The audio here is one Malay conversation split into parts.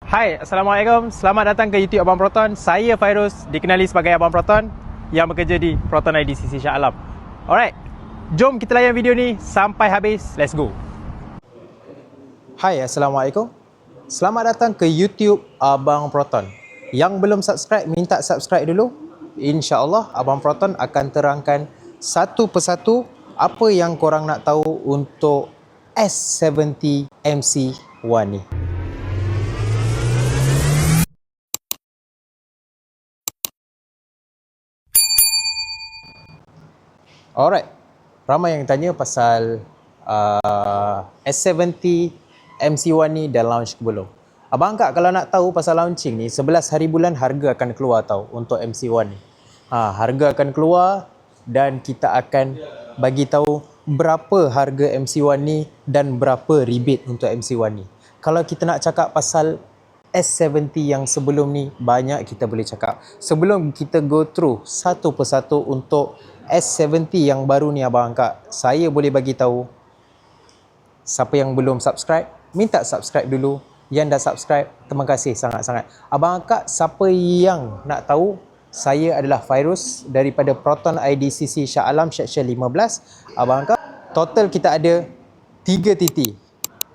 Hai, Assalamualaikum. Selamat datang ke YouTube Abang Proton. Saya Fairuz, dikenali sebagai Abang Proton yang bekerja di Proton IDCC Shah Alam. Alright, jom kita layan video ni sampai habis. Let's go. Hai, Assalamualaikum. Selamat datang ke YouTube Abang Proton. Yang belum subscribe, minta subscribe dulu. InsyaAllah Abang Proton akan terangkan satu persatu apa yang korang nak tahu untuk S70 MC1 ni. Alright, ramai yang tanya pasal S70 MC1 ni dah launch ke belum. Abang Kak kalau nak tahu pasal launching ni, 11 hari bulan harga akan keluar tau untuk MC1 ni. Harga akan keluar dan kita akan bagi tahu berapa harga MC1 ni dan berapa rebate untuk MC1 ni. Kalau kita nak cakap pasal S70 yang sebelum ni, banyak kita boleh cakap. Sebelum kita go through satu persatu untuk S70 yang baru ni Abang Kak, saya boleh bagi tahu siapa yang belum subscribe, minta subscribe dulu. Yang dah subscribe, terima kasih sangat-sangat. Abang Kak, siapa yang nak tahu, saya adalah Fairuz daripada Proton IDCC Shah Alam Section 15. Abang Kak, total kita ada 3 TT.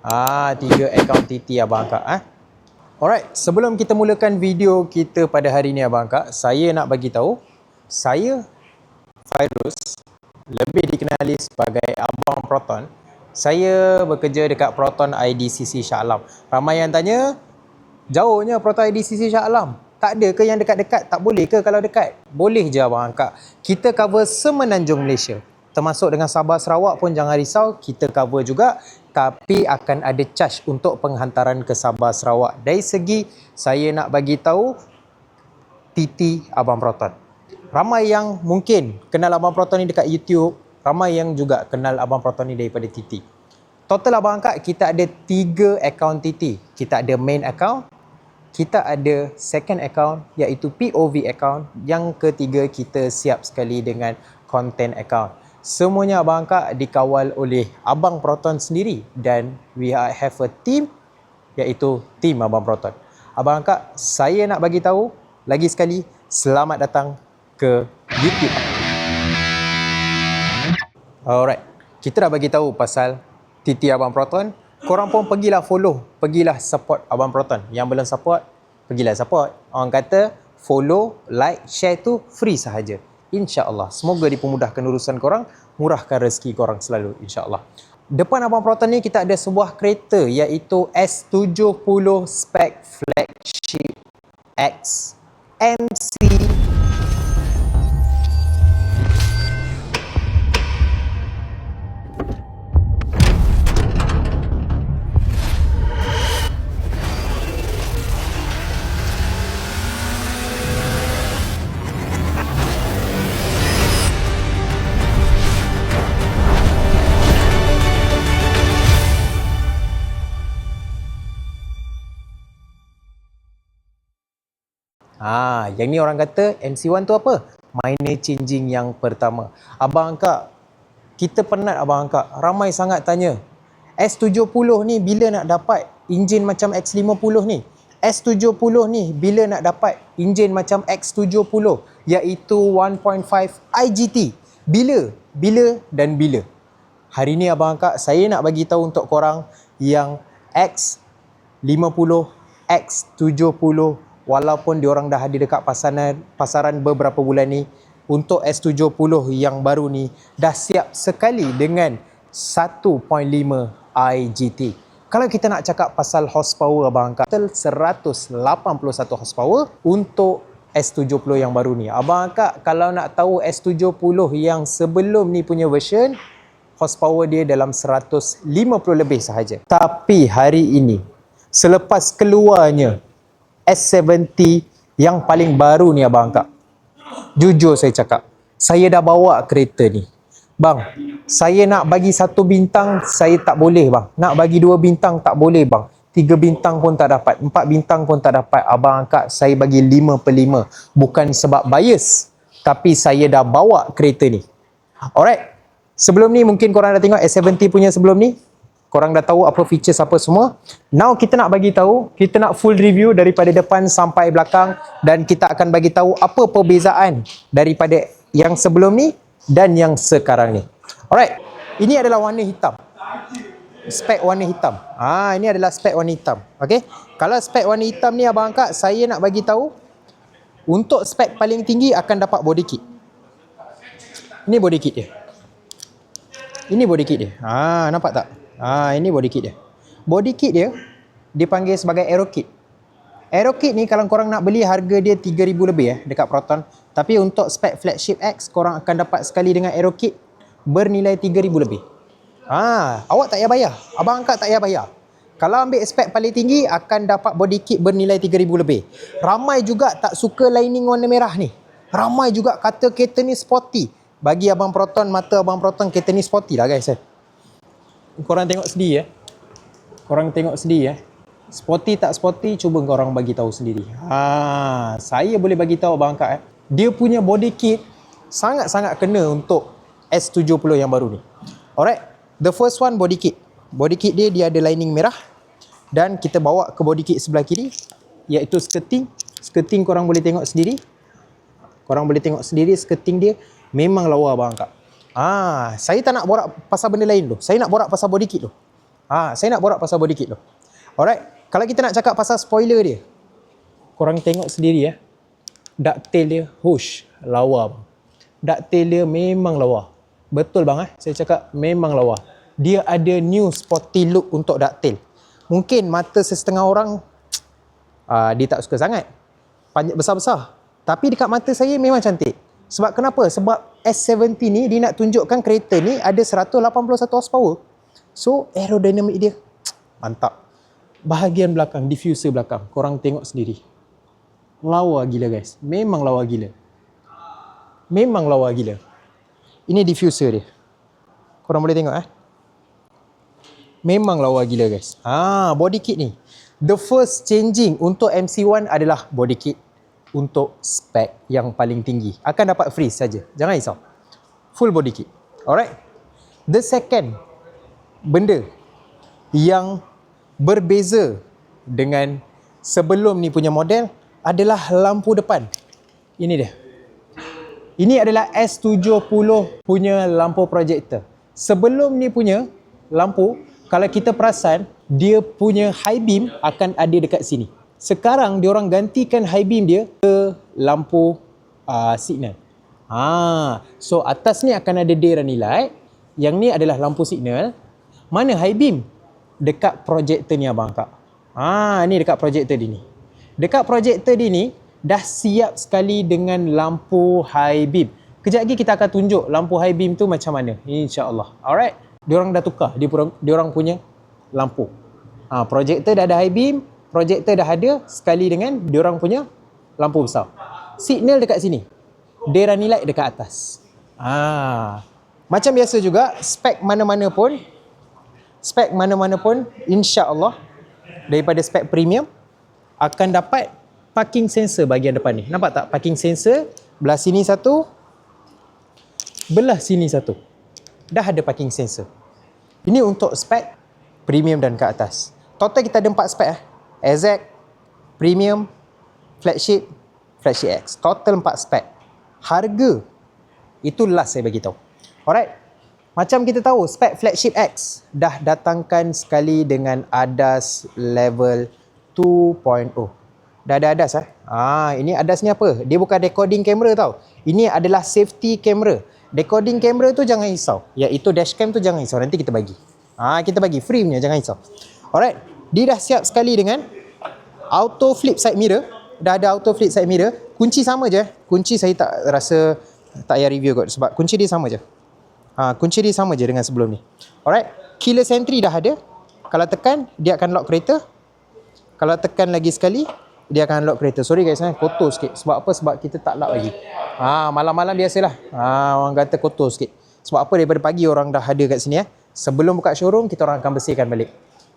3 akaun TT Abang Kak. Alright, sebelum kita mulakan video kita pada hari ni Abang Kak, saya nak bagi tahu, saya Fairuz, lebih dikenali sebagai Abang Proton. Saya bekerja dekat Proton IDCC Shah Alam. Ramai yang tanya, jauhnya Proton IDCC Shah Alam. Tak ada ke yang dekat-dekat? Tak boleh ke kalau dekat? Boleh je Abang Kak. Kita cover semenanjung Malaysia. Termasuk dengan Sabah Sarawak pun jangan risau, kita cover juga. Tapi akan ada charge untuk penghantaran ke Sabah Sarawak. Dari segi saya nak bagi tahu TT Abang Proton. Ramai yang mungkin kenal Abang Proton ni dekat YouTube. Ramai yang juga kenal Abang Proton ni daripada TT. Total Abang Kak, kita ada 3 akaun TT. Kita ada main account, kita ada second account iaitu POV account. Yang ketiga kita siap sekali dengan content account. Semuanya Abang Kak dikawal oleh Abang Proton sendiri. Dan we have a team iaitu team Abang Proton. Abang Kak, saya nak bagi tahu lagi sekali, selamat datang ke YouTube. Alright, kita dah bagi tahu pasal TT Abang Proton. Korang pun pergilah follow, pergilah support Abang Proton. Yang belum support, pergilah support. Orang kata follow, like, share tu free sahaja. InsyaAllah, semoga dipermudahkan urusan korang, murahkan rezeki korang selalu, insyaAllah. Depan Abang Proton ni kita ada sebuah kereta iaitu S70 Spec Flagship X MC. Yang ni orang kata MC1 tu apa? Minor changing yang pertama. Abang Kak, kita penat Abang Kak. Ramai sangat tanya, S70 ni bila nak dapat enjin macam X50 ni? S70 ni bila nak dapat enjin macam X70 iaitu 1.5 IGT? Bila? Bila dan bila? Hari ni Abang Kak, saya nak bagi tahu untuk korang yang X50, X70, walaupun diorang dah ada dekat pasaran beberapa bulan ni, untuk S70 yang baru ni dah siap sekali dengan 1.5 IGT. Kalau kita nak cakap pasal horsepower Abang Kak, total 181 horsepower untuk S70 yang baru ni. Abang Kak, kalau nak tahu S70 yang sebelum ni punya version, horsepower dia dalam 150 lebih sahaja. Tapi hari ini, selepas keluarnya S70 yang paling baru ni Abang Kak, jujur saya cakap, saya dah bawa kereta ni. Bang, saya nak bagi 1 bintang, saya tak boleh bang. Nak bagi 2 bintang, tak boleh bang. 3 bintang pun tak dapat, 4 bintang pun tak dapat. Abang Kak, saya bagi 5/5. Bukan sebab bias, tapi saya dah bawa kereta ni. Alright, sebelum ni mungkin korang dah tengok S70 punya sebelum ni. Korang dah tahu apa features apa semua. Now kita nak bagi tahu, kita nak full review daripada depan sampai belakang dan kita akan bagi tahu apa perbezaan daripada yang sebelum ni dan yang sekarang ni. Alright. Ini adalah warna hitam. Spek warna hitam. Ini adalah spek warna hitam. Okey. Kalau spek warna hitam ni abang angkat, saya nak bagi tahu untuk spek paling tinggi akan dapat body kit. Ini body kit dia. Ini body kit dia. Nampak tak? Ini body kit dia. Body kit dia dipanggil sebagai Aero Kit. Aero Kit ni kalau korang nak beli harga dia 3,000 lebih dekat Proton. Tapi untuk spek flagship X korang akan dapat sekali dengan Aero Kit bernilai 3,000 lebih. Awak tak payah bayar. Abang angkat tak payah bayar. Kalau ambil spek paling tinggi akan dapat body kit bernilai 3,000 lebih. Ramai juga tak suka lining warna merah ni. Ramai juga kata kereta ni sporty. Bagi abang Proton, mata abang Proton, kereta ni sporty lah guys. Korang tengok sendiri Korang tengok sendiri Sporty tak sporty, cuba korang bagi tahu sendiri. Saya boleh bagi tahu abang angkat dia punya body kit sangat-sangat kena untuk S70 yang baru ni. Alright. The first one body kit. Body kit dia ada lining merah dan kita bawa ke body kit sebelah kiri iaitu skirting. Skirting korang boleh tengok sendiri. Korang boleh tengok sendiri skirting dia memang lawa abang angkat. Saya tak nak borak pasal benda lain tu. Saya nak borak pasal body kit tu. Saya nak borak pasal body kit tu. Alright. Kalau kita nak cakap pasal spoiler dia, korang tengok sendiri ducktail dia, lawa bang. Ducktail dia memang lawa. Betul bang saya cakap memang lawa. Dia ada new sporty look untuk ducktail. Mungkin mata setengah orang dia tak suka sangat. Besar-besar. Tapi dekat mata saya memang cantik. Sebab kenapa? Sebab S70 ni dia nak tunjukkan kereta ni ada 181 horsepower. So aerodynamic dia mantap. Bahagian belakang, diffuser belakang, korang tengok sendiri. Lawa gila guys. Memang lawa gila. Memang lawa gila. Ini diffuser dia. Korang boleh tengok Memang lawa gila guys. Body kit ni. The first changing untuk MC1 adalah body kit untuk spek yang paling tinggi. Akan dapat free saja. Jangan risau. Full body kit. Alright. The second benda yang berbeza dengan sebelum ni punya model adalah lampu depan. Ini dia. Ini adalah S70 punya lampu projector. Sebelum ni punya lampu, kalau kita perasan, dia punya high beam akan ada dekat sini. Sekarang diorang gantikan high beam dia ke lampu signal. So atas ni akan ada day running light. Yang ni adalah lampu signal. Mana high beam? Dekat projector ni abang kak. Ni dekat projector dia ni. Dekat projector dia ni dah siap sekali dengan lampu high beam. Kejap lagi kita akan tunjuk lampu high beam tu macam mana, insya-Allah. Alright. Diorang dah tukar diorang punya lampu. Projector dah ada high beam, projector dah ada sekali dengan diorang punya lampu besar. Signal dekat sini. Day running light dekat atas. Macam biasa juga spek mana-mana pun insya-Allah daripada spek premium akan dapat parking sensor bahagian depan ni. Nampak tak? Parking sensor belah sini satu, belah sini satu. Dah ada parking sensor. Ini untuk spek premium dan ke atas. Total kita ada 4 spek Exact, premium, flagship X. Total 4 spek. Harga itu last saya bagi tahu. Alright. Macam kita tahu, spek flagship X dah datangkan sekali dengan ADAS level 2.0. Dah ada ADAS ini ADAS ni apa? Dia bukan decoding kamera tau. Ini adalah safety camera. Decoding kamera tu jangan risau. Iaitu dashcam tu jangan risau. Nanti kita bagi. Kita bagi free punya, jangan risau. Alright. Dia dah siap sekali dengan auto flip side mirror. Dah ada auto flip side mirror. Kunci sama je. Kunci saya tak rasa tak payah review kot sebab kunci dia sama je. Kunci dia sama je dengan sebelum ni. Alright. Keyless entry dah ada. Kalau tekan, dia akan lock kereta. Kalau tekan lagi sekali, dia akan lock kereta. Sorry guys, kotor sikit. Sebab apa? Sebab kita tak lock lagi. Malam-malam biasalah. Orang kata kotor sikit. Sebab apa? Daripada pagi orang dah ada kat sini. Sebelum buka showroom, kita orang akan bersihkan balik.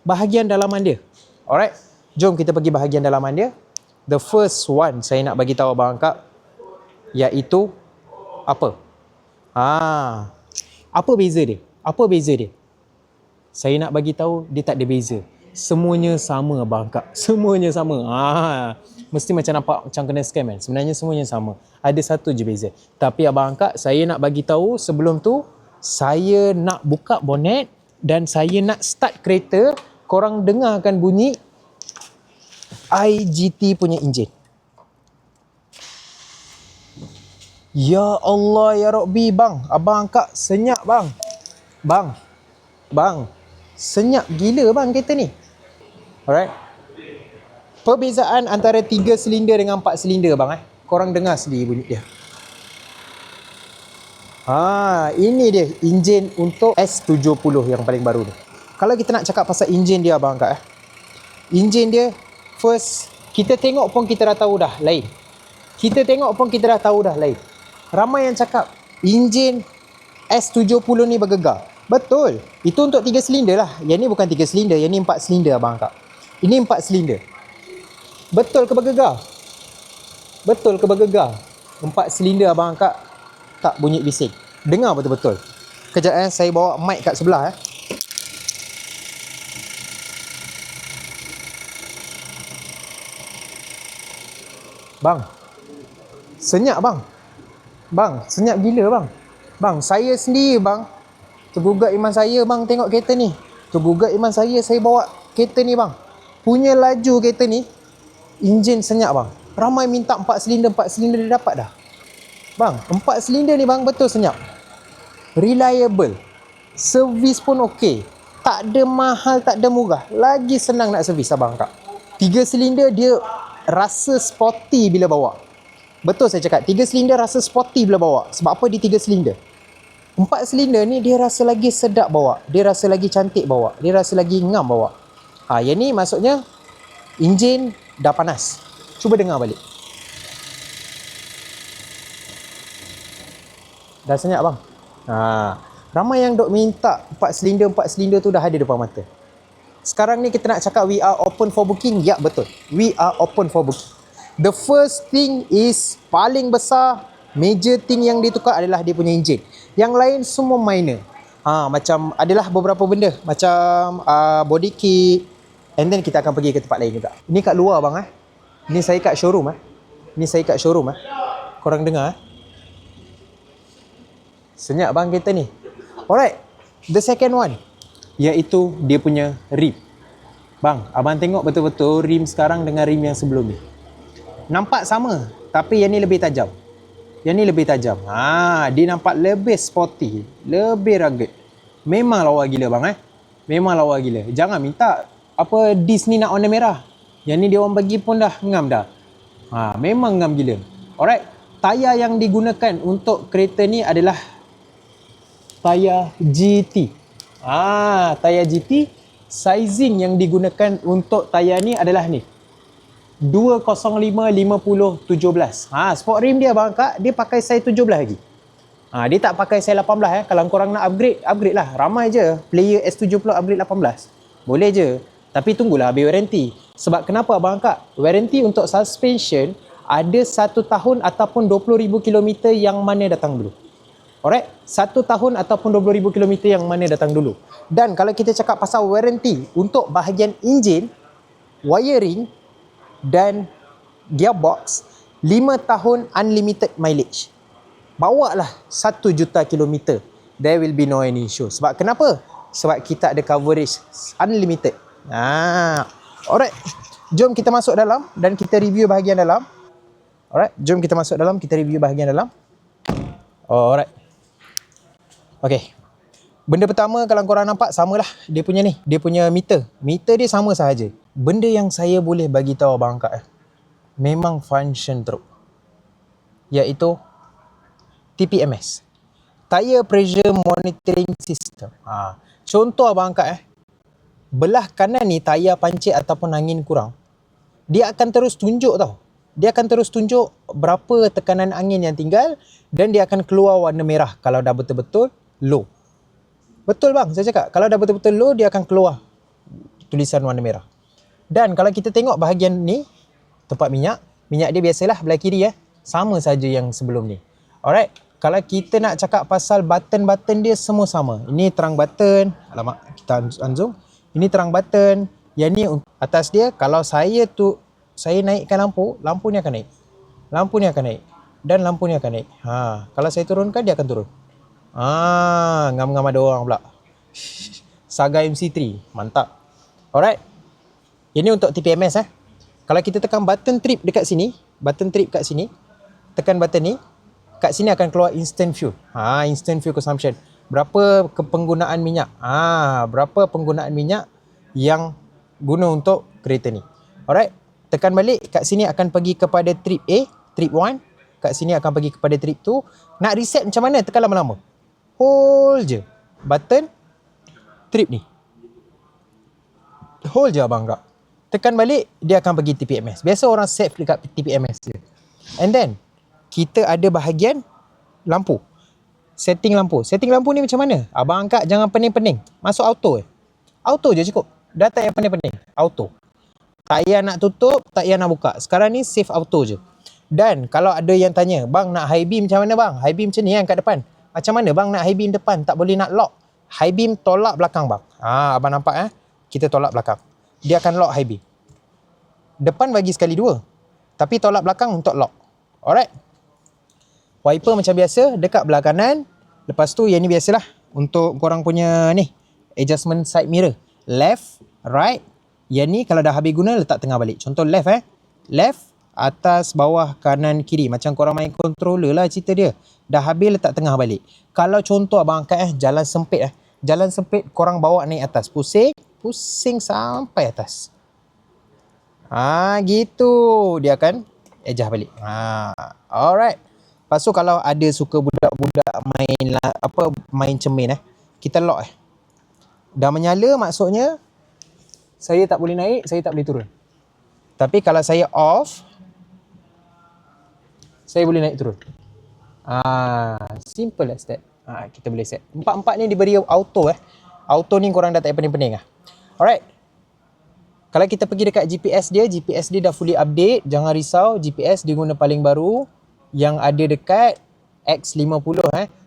Bahagian dalaman dia. Alright. Jom kita pergi bahagian dalaman dia. The first one saya nak bagi tahu abang kak, iaitu apa? Apa beza dia? Saya nak bagi tahu dia tak ada beza. Semuanya sama abang kak. Semuanya sama. Mesti macam nampak macam kena scam kan. Sebenarnya semuanya sama. Ada satu je beza. Tapi abang kak, saya nak bagi tahu sebelum tu, saya nak buka bonet dan saya nak start kereta. Korang dengarkan bunyi IGT punya enjin. Ya Allah ya Rabbi bang. Abang kak senyap bang. Bang. Senyap gila bang kereta ni. Alright. Perbezaan antara 3 silinder dengan 4 silinder bang Korang dengar sendiri bunyi dia. Ini dia enjin untuk S70 yang paling baru ni. Kalau kita nak cakap pasal enjin dia abang kak enjin dia first kita tengok pun kita dah tahu dah lain. Ramai yang cakap enjin S70 ni bergegar. Betul. Itu untuk 3 silinder lah. Yang ni bukan 3 silinder, yang ni 4 silinder abang kak. Ini 4 silinder. Betul ke bergegar? 4 silinder abang kak tak bunyi bising. Dengar betul-betul. Kejap saya bawa mic kat sebelah Bang. Senyap bang. Senyap gila bang. Bang, saya sendiri bang tergugat iman saya bang tengok kereta ni. Saya bawa kereta ni bang. Punya laju kereta ni, enjin senyap bang. Ramai minta 4 silinder dia dapat dah. Bang, 4 silinder ni bang betul senyap. Reliable. Servis pun okey. Tak ada mahal, tak ada murah. Lagi senang nak servis abang kak. 3 silinder dia rasa sporty bila bawa. Betul saya cakap, 3 silinder rasa sporty bila bawa. Sebab apa dia 3 silinder? 4 silinder ni dia rasa lagi sedap bawa. Dia rasa lagi cantik bawa. Dia rasa lagi ngam bawa. Yang ni maksudnya enjin dah panas. Cuba dengar balik. Dah senyap bang. Ramai yang dok minta 4 silinder tu dah ada depan mata. Sekarang ni kita nak cakap we are open for booking. Ya betul. We are open for booking. The first thing is paling besar, major thing yang ditukar adalah dia punya enjin. Yang lain semua minor. Macam adalah beberapa benda macam body kit, and then kita akan pergi ke tempat lain juga. Ini kat luar bang Ini saya kat showroom Korang dengar Senyap bang kereta ni. Alright. The second one iaitu dia punya rim. Bang, abang tengok betul-betul rim sekarang dengan rim yang sebelum ni. Nampak sama, tapi yang ni lebih tajam. Dia nampak lebih sporty, lebih rugged. Memang lawa gila bang Memang lawa gila. Jangan minta apa disc ni nak warna merah. Yang ni dia orang bagi pun dah ngam dah. Memang ngam gila. Alright. Tayar yang digunakan untuk kereta ni adalah tayar GT. Tayar GT. Sizing yang digunakan untuk tayar ni adalah ni 205/50/17. Sport rim dia bang kak, dia pakai size 17 lagi. Dia tak pakai size 18 Kalau korang nak upgrade lah. Ramai je player S70 upgrade 18. Boleh je. Tapi tunggulah habis warranty. Sebab kenapa bang kak? Warranty untuk suspension ada 1 tahun ataupun 20,000 km yang mana datang dulu. Alright, 1 tahun ataupun 20,000 km yang mana datang dulu. Dan kalau kita cakap pasal warranty untuk bahagian enjin, wiring dan gearbox, 5 tahun unlimited mileage. Bawa lah 1 juta kilometer. There will be no any issue. Sebab kenapa? Sebab kita ada coverage unlimited. Alright, jom kita masuk dalam dan kita review bahagian dalam. Alright. Okay. Benda pertama kalau korang nampak samalah dia punya ni, dia punya meter. Meter dia sama sahaja. Benda yang saya boleh bagi tahu abang kak memang function teruk. Iaitu TPMS. Tire Pressure Monitoring System. Contoh abang kak belah kanan ni tayar pancit ataupun angin kurang. Dia akan terus tunjuk tau. Dia akan terus tunjuk berapa tekanan angin yang tinggal dan dia akan keluar warna merah kalau dah betul-betul low. Betul bang, saya cakap. Kalau dah betul-betul low, dia akan keluar tulisan warna merah. Dan kalau kita tengok bahagian ni, tempat minyak dia biasalah belah kiri sama saja yang sebelum ni. Alright. Kalau kita nak cakap pasal button-button dia semua sama. Ini terang button. Alamak, kita unzoom. Ini terang button. Yang ni atas dia, kalau saya naikkan lampu, lampu ni akan naik. Lampu ni akan naik. Dan lampu ni akan naik. Kalau saya turunkan, dia akan turun. Ngam-ngam ada orang pula. Saga MC3. Mantap. Alright. Ini untuk TPMS . Kalau kita tekan button trip dekat sini, tekan button ni, kat sini akan keluar instant fuel. Instant fuel consumption. Berapa penggunaan minyak? Berapa penggunaan minyak yang guna untuk kereta ni. Alright. Tekan balik, kat sini akan pergi kepada trip A, trip 1. Kat sini akan pergi kepada trip 2. Nak reset macam mana? Tekan lama-lama. Hold je button trip ni. Hold je abang kak. Tekan balik, dia akan pergi TPMS. Biasa orang save dekat TPMS je. And then kita ada bahagian lampu. Setting lampu. Setting lampu ni macam mana? Abang angkat jangan pening-pening. Masuk auto . Auto je cukup. Dah tak payah pening-pening. Auto. Tak payah nak tutup, tak payah nak buka. Sekarang ni save auto je. Dan kalau ada yang tanya, bang nak high beam macam mana bang? High beam macam ni kan kat depan. Macam mana bang nak high beam depan? Tak boleh nak lock. High beam tolak belakang bang. Abang nampak kita tolak belakang. Dia akan lock high beam. Depan bagi sekali dua. Tapi tolak belakang untuk lock. Alright. Wiper macam biasa dekat belah kanan. Lepas tu yang ni biasalah untuk korang punya ni adjustment side mirror. Left, right. Yang ni kalau dah habis guna letak tengah balik. Contoh left Left, atas, bawah, kanan, kiri. Macam korang main controller lah cerita dia. Dah habis letak tengah balik. Kalau contoh abang angkat jalan sempit Jalan sempit korang bawa naik atas. Pusing sampai atas. Gitu. Dia akan adjust balik. Alright. Lepas tu kalau ada suka budak-budak main cermin kita lock dah menyala maksudnya saya tak boleh naik, saya tak boleh turun. Tapi kalau saya off, saya boleh naik turun. Simple as that. Kita boleh set. Empat-empat ni diberi auto Auto ni korang dah tak payah pening-pening Alright. Kalau kita pergi dekat GPS dia dah fully update. Jangan risau, GPS dia guna paling baru yang ada dekat X50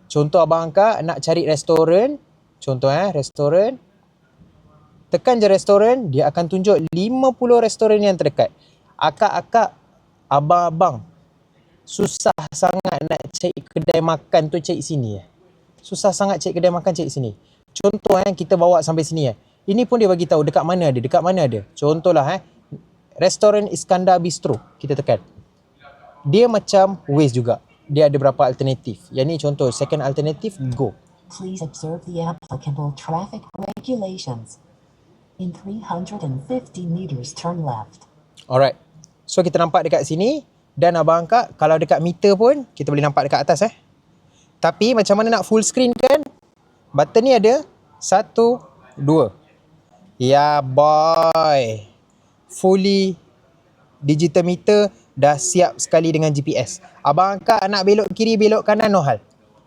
Contoh abang angkat nak cari restoran. Contoh restoran. Tekan je restoran, dia akan tunjuk 50 restoran yang terdekat. Akak-akak, abang-abang susah sangat nak cari kedai makan tu cari sini Susah sangat cari kedai makan cari sini. Contoh kita bawa sampai sini Ini pun dia bagi tahu dekat mana ada. Contohlah restoran Iskandar Bistro. Kita tekan. Dia macam Waze juga. Dia ada berapa alternatif. Yang ni contoh second alternative go. Please observe the applicable traffic regulations. In 350 meters turn left. Alright. So kita nampak dekat sini dan abang angkat kalau dekat meter pun kita boleh nampak dekat atas Tapi macam mana nak full screen kan? Button ni ada 1, 2. Ya boy. Fully digital meter dah siap sekali dengan GPS. Abang angkat nak belok kiri belok kanan no hal.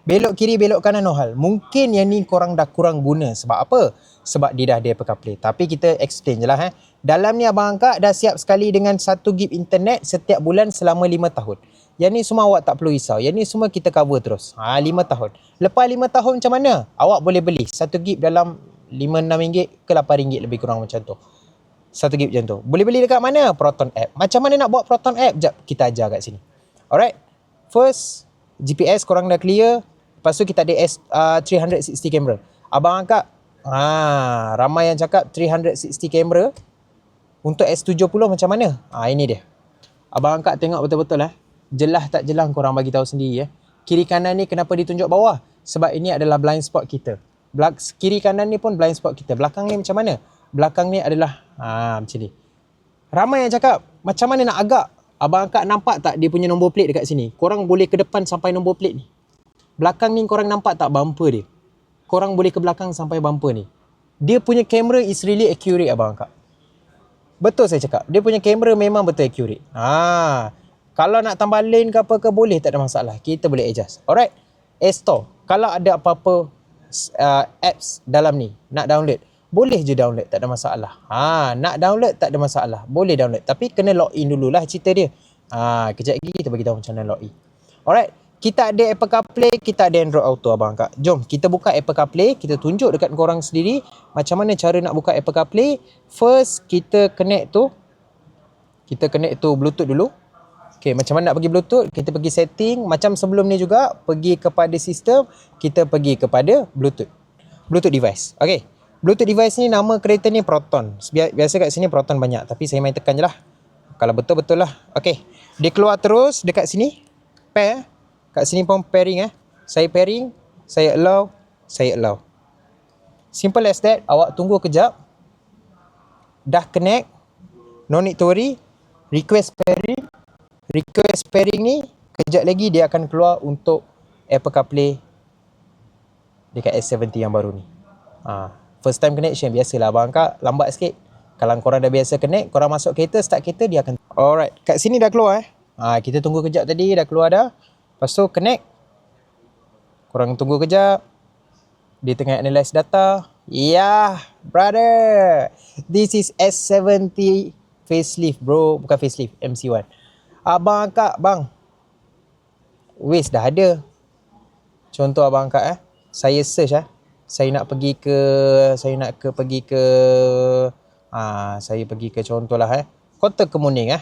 Belok kiri belok kanan no hal. Mungkin yang ni korang dah kurang guna. Sebab apa? Sebab dia dah ada Apple CarPlay. Tapi kita explain je lah Dalam ni abang angkat dah siap sekali dengan 1 GB internet setiap bulan selama 5 tahun. Yang ni semua awak tak perlu risau. Yang ni semua kita cover terus. 5 tahun. Lepas 5 tahun macam mana? Awak boleh beli 1 GB dalam RM5-6 ke RM8 lebih kurang macam tu. 1 GB macam tu. Boleh beli dekat mana? Proton App. Macam mana nak buat Proton App? Jap kita ajar kat sini. Alright. First, GPS korang dah clear. Lepas tu kita ada 360 camera. Abang angkat. Ramai yang cakap 360 camera. Untuk S70 macam mana? Ini dia. Abang angkat tengok betul-betul Jelas tak jelas korang bagi tahu sendiri Kiri kanan ni kenapa ditunjuk bawah? Sebab ini adalah blind spot kita. Kiri kanan ni pun blind spot kita. Belakang ni macam mana? Belakang ni adalah macam ni. Ramai yang cakap macam mana nak agak? Abang angkat nampak tak dia punya nombor plate dekat sini? Korang boleh ke depan sampai nombor plate ni. Belakang ni korang nampak tak bumper dia? Korang boleh ke belakang sampai bumper ni. Dia punya kamera is really accurate abang angkat. Betul saya cakap. Dia punya kamera memang betul accurate. Kalau nak tambah lane ke apa ke boleh, tak ada masalah. Kita boleh adjust. Alright. Store. Kalau ada apa-apa apps dalam ni nak download, boleh je download, tak ada masalah. Nak download tak ada masalah. Boleh download tapi kena login dululah cerita dia. Kejap lagi kita bagi tahu macam mana login. Alright. Kita ada Apple CarPlay, kita ada Android Auto abang kak. Jom kita buka Apple CarPlay, kita tunjuk dekat korang sendiri macam mana cara nak buka Apple CarPlay. First kita connect tu Bluetooth dulu. Okay, macam mana nak pergi Bluetooth? Kita pergi setting macam sebelum ni juga, pergi kepada sistem, kita pergi kepada Bluetooth device. Okay, Bluetooth device ni nama kereta ni Proton. Biasa kat sini Proton banyak, tapi saya main tekan je lah. Kalau betul-betul lah. Okay, dia keluar terus dekat sini. Pair. Kat sini pun pairing Saya pairing, saya allow. Simple as that. Awak tunggu kejap. Dah connect. No need to worry. Request pairing ni kejap lagi dia akan keluar untuk Apple CarPlay dekat S70 yang baru ni. First time connection biasalah abang kak, lambat sikit. Kalau korang dah biasa connect, korang masuk kereta, start kereta, dia akan. Alright, kat sini dah keluar kita tunggu kejap tadi, dah keluar dah. Lepas tu connect. Korang tunggu kejap. Dia tengah analyze data. Brother. This is S70 facelift bro. Bukan facelift, MC1. Abang kak, bang. Waze dah ada. Contoh abang kak saya search Saya pergi ke contohlah Kota Kemuning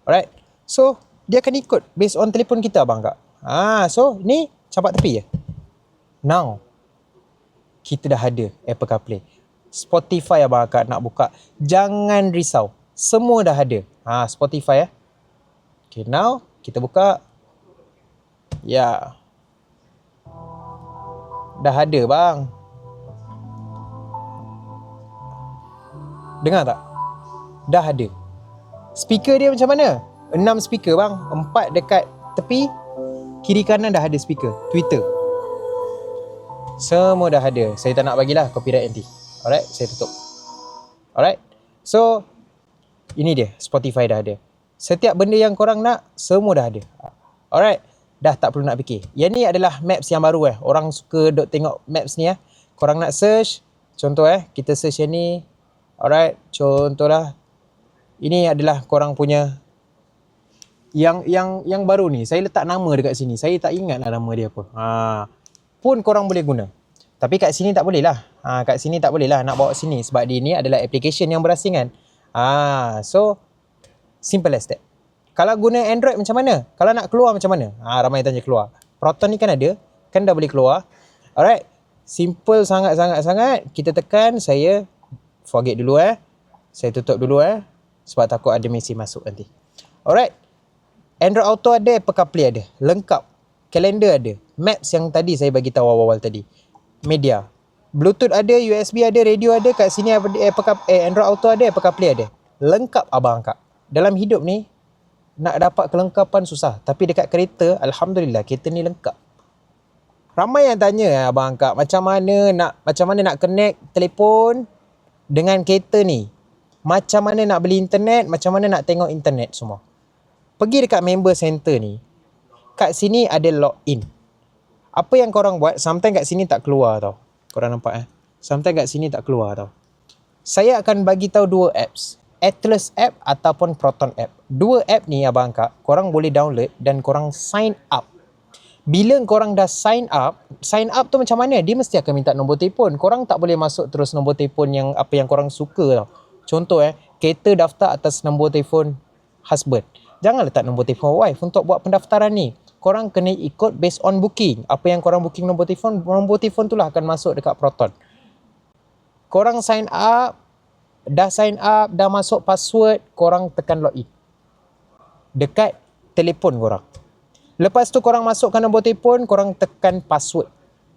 Alright. So dia akan ikut based on telefon kita abang kak. So ni campak tepi je. Now kita dah ada Apple CarPlay. Spotify abang kak nak buka, jangan risau. Semua dah ada. Spotify Okay, now kita buka. Dah ada bang. Dengar tak? Dah ada. Speaker dia macam mana? 6 speaker bang. 4 dekat tepi, kiri kanan dah ada speaker. Twitter semua dah ada. Saya tak nak bagilah copyright nanti. Alright, saya tutup. Alright. So ini dia, Spotify dah ada. Setiap benda yang korang nak, semua dah ada. Alright. Dah tak perlu nak fikir. Yang ni adalah maps yang baru Orang suka duk tengok maps ni Korang nak search, contoh kita search yang ni. Alright, contohlah ini adalah korang punya yang baru ni. Saya letak nama dekat sini. Saya tak ingat lah nama dia apa. Pun korang boleh guna. Tapi kat sini tak boleh lah. Kat sini tak boleh lah nak bawa sini sebab dia ni adalah application yang berasingan. So simple as that. Kalau guna Android macam mana? Kalau nak keluar macam mana? Ramai tanya keluar. Proton ni kan ada, kan dah boleh keluar. Alright. Simple sangat. Kita tekan, saya forget dulu Saya tutup dulu sebab takut ada mesej masuk nanti. Alright. Android Auto ada, Apple CarPlay ada. Lengkap. Kalender ada. Maps yang tadi saya bagi tahu awal-awal tadi. Media. Bluetooth ada, USB ada, radio ada. Kat sini Android Auto ada, Apple CarPlay ada. Lengkap abang kak. Dalam hidup ni, nak dapat kelengkapan susah. Tapi dekat kereta, Alhamdulillah, kereta ni lengkap. Ramai yang tanya abang kak, macam mana nak connect telefon dengan kereta ni. Macam mana nak beli internet, macam mana nak tengok internet semua. Pergi dekat member center ni. Kat sini ada login. Apa yang korang buat, sometimes kat sini tak keluar tau. Korang nampak Sometimes kat sini tak keluar tau. Saya akan bagi tahu 2 apps. Atlas app ataupun Proton app. 2 app ni abang kak, korang boleh download dan korang sign up. Bila korang dah sign up tu macam mana? Dia mesti akan minta nombor telefon. Korang tak boleh masuk terus nombor telefon yang apa yang korang suka tau. Contoh kereta daftar atas nombor telefon husband. Jangan letak nombor telefon wife untuk buat pendaftaran ni. Korang kena ikut based on booking. Apa yang korang booking nombor telefon tu lah akan masuk dekat Proton. Korang sign up, dah masuk password, korang tekan login dekat telefon korang. Lepas tu korang masukkan nombor telefon, korang tekan password,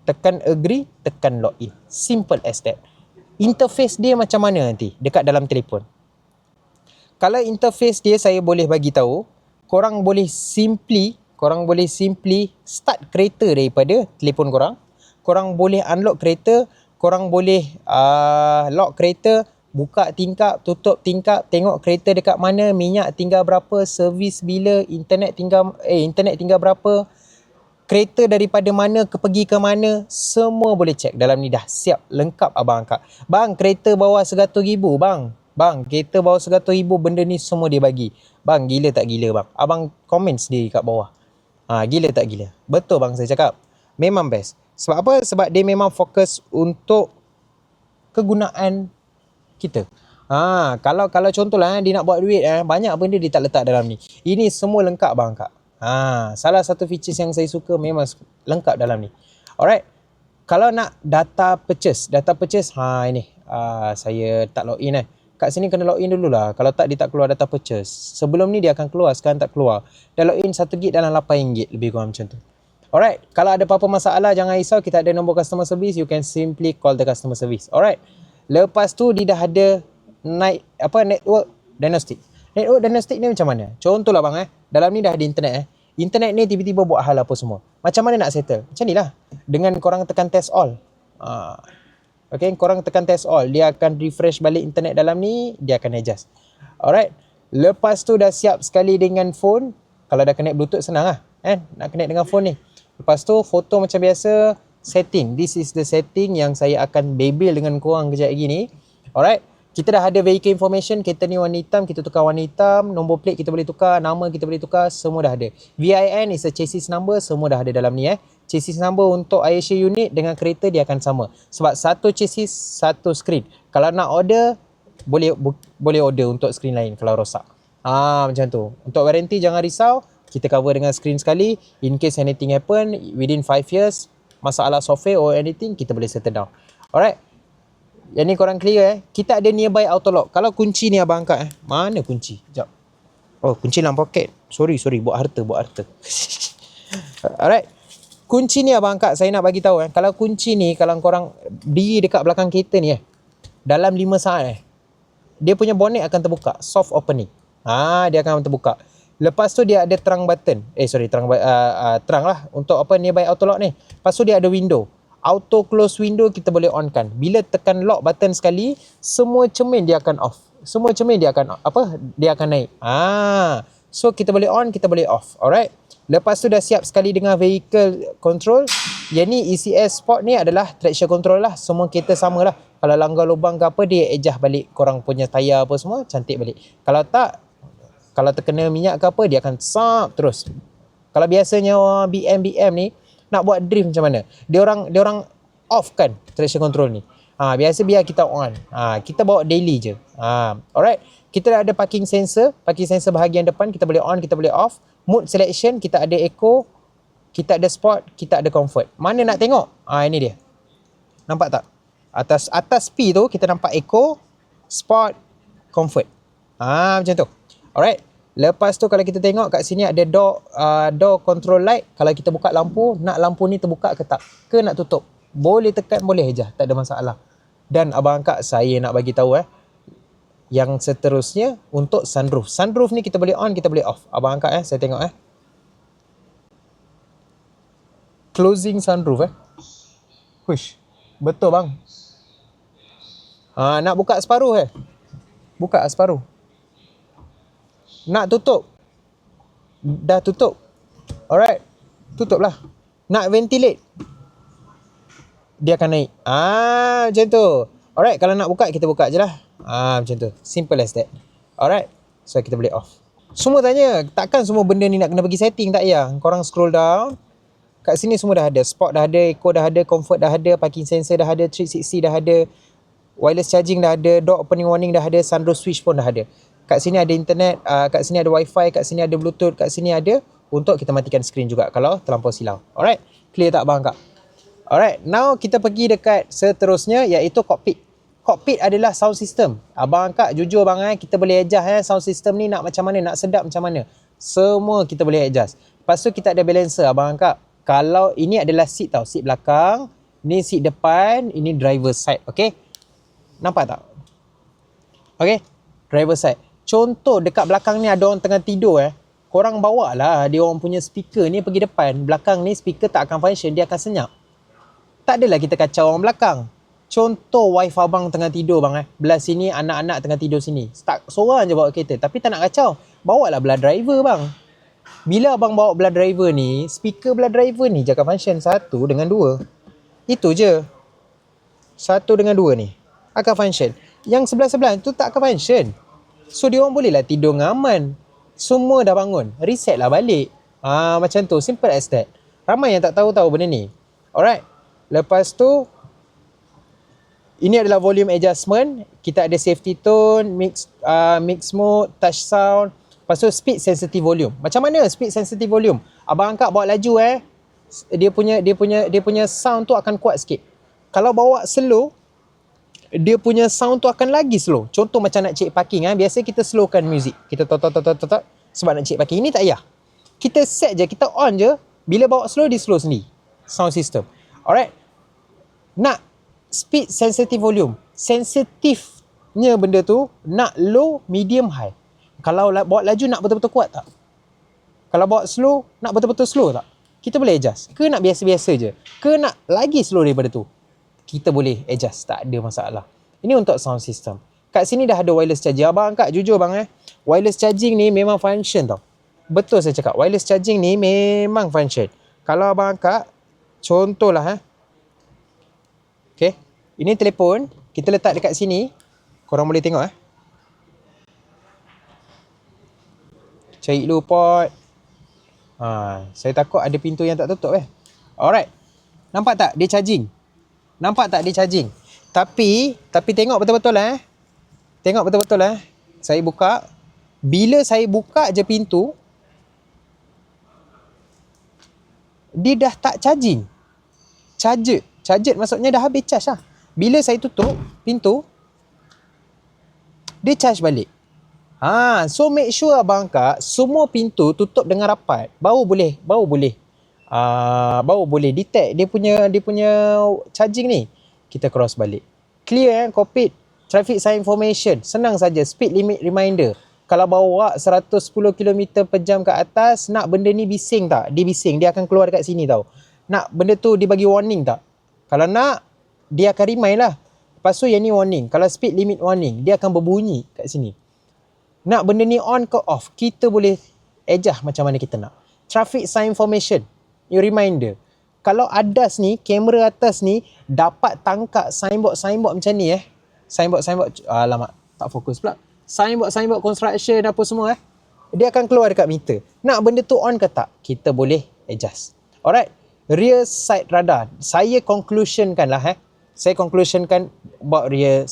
tekan agree, tekan login. Simple as that. Interface dia macam mana nanti dekat dalam telefon? Kalau interface dia saya boleh bagi tahu, korang boleh simply start kereta daripada telefon korang. Korang boleh unlock kereta, korang boleh lock kereta, buka tingkap, tutup tingkap, tengok kereta dekat mana, minyak tinggal berapa, servis bila, internet tinggal berapa, kereta daripada mana pergi ke mana, semua boleh check. Dalam ni dah siap, lengkap abang kak. Bang, kereta bawah 100,000 bang. Bang, kereta bawah 100,000, benda ni semua dia bagi. Bang, gila tak gila bang? Abang komen sendiri kat bawah. Gila tak gila? Betul bang saya cakap. Memang best. Sebab apa? Sebab dia memang fokus untuk kegunaan kita. Kalau contohlah dia nak buat duit banyak benda dia tak letak dalam ni. Ini semua lengkap bang kak. Salah satu features yang saya suka memang lengkap dalam ni. Alright. Kalau nak data purchase, ini saya tak login kat sini kena login dululah. Kalau tak dia tak keluar data purchase. Sebelum ni dia akan keluar, sekarang tak keluar. Dah login 1 gig dalam RM8 lebih kurang macam tu. Alright, kalau ada apa-apa masalah jangan risau, kita ada nombor customer service, you can simply call the customer service. Alright. Lepas tu dia dah ada network diagnostic. Network diagnostic ni macam mana? Contohlah bang dalam ni dah ada internet Internet ni tiba-tiba buat hal apa semua. Macam mana nak settle? Macam ni lah. Dengan korang tekan test all. Okay, korang tekan test all. Dia akan refresh balik internet dalam ni, dia akan adjust. Alright. Lepas tu dah siap sekali dengan phone. Kalau dah connect bluetooth senang lah. Nak connect dengan phone ni. Lepas tu foto macam biasa, setting. This is the setting yang saya akan babel dengan korang kejap lagi ni. Alright. Kita dah ada vehicle information, kereta ni warna hitam, kita tukar warna hitam, nombor plate kita boleh tukar, nama kita boleh tukar, semua dah ada. VIN is a chassis number, semua dah ada dalam ni Chassis number untuk Airsha unit dengan kereta dia akan sama. Sebab satu chassis, satu screen. Kalau nak order, boleh order untuk screen lain kalau rosak. Macam tu. Untuk warranty jangan risau, kita cover dengan screen sekali. In case anything happen, within 5 years, masalah software or anything, kita boleh settle down. Alright. Yang ni korang clear Kita ada nearby auto lock. Kalau kunci ni abang angkat mana kunci? Sekejap. Oh, kunci dalam poket. Sorry, buat harta. Alright. Kunci ni abang angkat, saya nak bagi tahu kalau kunci ni, kalau korang diri dekat belakang kereta ni dalam 5 saat dia punya bonnet akan terbuka, soft opening. Dia akan terbuka. Lepas tu dia ada terang button. Terang lah untuk nearby auto lock ni. Lepas tu dia ada window. Auto close window kita boleh on kan. Bila tekan lock button sekali, semua cermin dia akan off. Semua cermin dia akan dia akan naik. So kita boleh on, kita boleh off. Alright. Lepas tu dah siap sekali dengan vehicle control. Yang ni ECS Sport ni adalah traction control lah. Semua kereta sama lah. Kalau langgar lubang ke apa, dia adjust balik korang punya tayar apa semua, cantik balik. Kalau tak, kalau terkena minyak ke apa, dia akan sap terus. Kalau biasanya BM ni nak buat drift macam mana? Dia orang off kan traction control ni. Biasa biar kita on. Kita bawa daily je. Alright. Kita dah ada parking sensor bahagian depan, kita boleh on, kita boleh off. Mode selection, kita ada eco, kita ada sport, kita ada comfort. Mana nak tengok? Ini dia. Nampak tak? Atas P tu kita nampak eco, sport, comfort. Macam tu. Alright. Lepas tu kalau kita tengok kat sini ada door control light. Kalau kita buka lampu, nak lampu ni terbuka ke tak? Ke nak tutup? Boleh tekan, boleh je. Tak ada masalah. Dan abang angkat, saya nak bagi tahu yang seterusnya untuk sunroof. Sunroof ni kita boleh on, kita boleh off. Abang angkat saya tengok closing sunroof Hush. Betul bang. Nak buka separuh buka separuh. Nak tutup, dah tutup. Alright, tutup lah. Nak ventilate, dia akan naik. Macam tu. Alright, kalau nak buka, kita buka je lah. Macam tu. Simple as that. Alright, so kita boleh off. Semua tanya, takkan semua benda ni nak kena bagi setting? Tak payah. Korang scroll down. Kat sini semua dah ada. Sport dah ada, eco dah ada, comfort dah ada, parking sensor dah ada, 360 dah ada, wireless charging dah ada, door opening warning dah ada, sunroof switch pun dah ada. Kat sini ada internet, kat sini ada wifi, kat sini ada bluetooth, kat sini ada untuk kita matikan skrin juga kalau terlampau silau. Alright, clear tak bang kak? Alright, now kita pergi dekat seterusnya iaitu cockpit. Cockpit adalah sound system. Abang kak jujur bang kita boleh adjust sound system ni nak macam mana, nak sedap macam mana. Semua kita boleh adjust. Lepas tu kita ada balancer abang kak. Kalau ini adalah seat tau, seat belakang, ni seat depan, ini driver side, okey? Nampak tak? Okey, driver side. Contoh dekat belakang ni ada orang tengah tidur korang bawa lah dia orang punya speaker ni pergi depan. Belakang ni speaker tak akan function, dia akan senyap. Tak adalah kita kacau orang belakang. Contoh wife abang tengah tidur bang belah sini, anak-anak tengah tidur sini. Start seorang je bawa kereta, tapi tak nak kacau. Bawa lah belah driver bang. Bila abang bawa belah driver ni, speaker belah driver ni je akan function. 1 dengan 2. Itu je. 1 dengan 2 ni akan function. Yang sebelah-sebelah tu tak akan function. So dia orang bolehlah tidur dengan aman. Semua dah bangun, reset lah balik. Macam tu, simple as that. Ramai yang tak tahu benda ni. Alright. Lepas tu, ini adalah volume adjustment. Kita ada safety tone, mix mode, touch sound. Lepas tu speed sensitive volume. Macam mana speed sensitive volume? Abang angkat bawa laju dia punya sound tu akan kuat sikit. Kalau bawa slow, dia punya sound tu akan lagi slow. Contoh macam nak check parking biasa kita slowkan music. Kita tot sebab nak check parking. Ini tak payah. Kita set je, kita on je. Bila bawa slow, dia slow sendiri. Sound system. Alright. Nak speed sensitive volume. Sensitifnya benda tu nak low, medium, high. Kalau bawa laju nak betul-betul kuat tak? Kalau bawa slow nak betul-betul slow tak? Kita boleh adjust. Ke nak biasa-biasa je? Ke nak lagi slow daripada tu? Kita boleh adjust. Tak ada masalah. Ini untuk sound system. Kat sini dah ada wireless charger. Abang angkat jujur bang wireless charging ni memang function tau. Betul saya cakap. Wireless charging ni memang function. Kalau abang angkat, contohlah okay. Ini telefon. Kita letak dekat sini. Korang boleh tengok cari dulu port. Saya takut ada pintu yang tak tutup Alright. Nampak tak dia charging? Tapi tengok betul-betul Tengok betul-betul Saya buka. Bila saya buka je pintu, dia dah tak charging. Charger maksudnya dah habis charge lah. Bila saya tutup pintu, dia charge balik. So make sure abang angkat semua pintu tutup dengan rapat. Baru boleh detect dia punya charging ni. Kita cross balik. Clear cockpit traffic sign information. Senang saja. Speed limit reminder. Kalau bawa 110 km per jam ke atas, nak benda ni bising tak? Dia bising. Dia akan keluar dekat sini tau. Nak benda tu dia bagi warning tak? Kalau nak, dia akan remind lah. Lepas tu yang ni warning. Kalau speed limit warning, dia akan berbunyi kat sini. Nak benda ni on ke off, kita boleh adjust macam mana kita nak. Traffic sign information, your reminder. Kalau ADAS ni, kamera atas ni dapat tangkap signboard macam ni Signboard, alamak, tak fokus pula. Signboard construction apa semua dia akan keluar dekat meter. Nak benda tu on ke tak, kita boleh adjust. Alright. Rear side radar. Saya conclusionkan about rear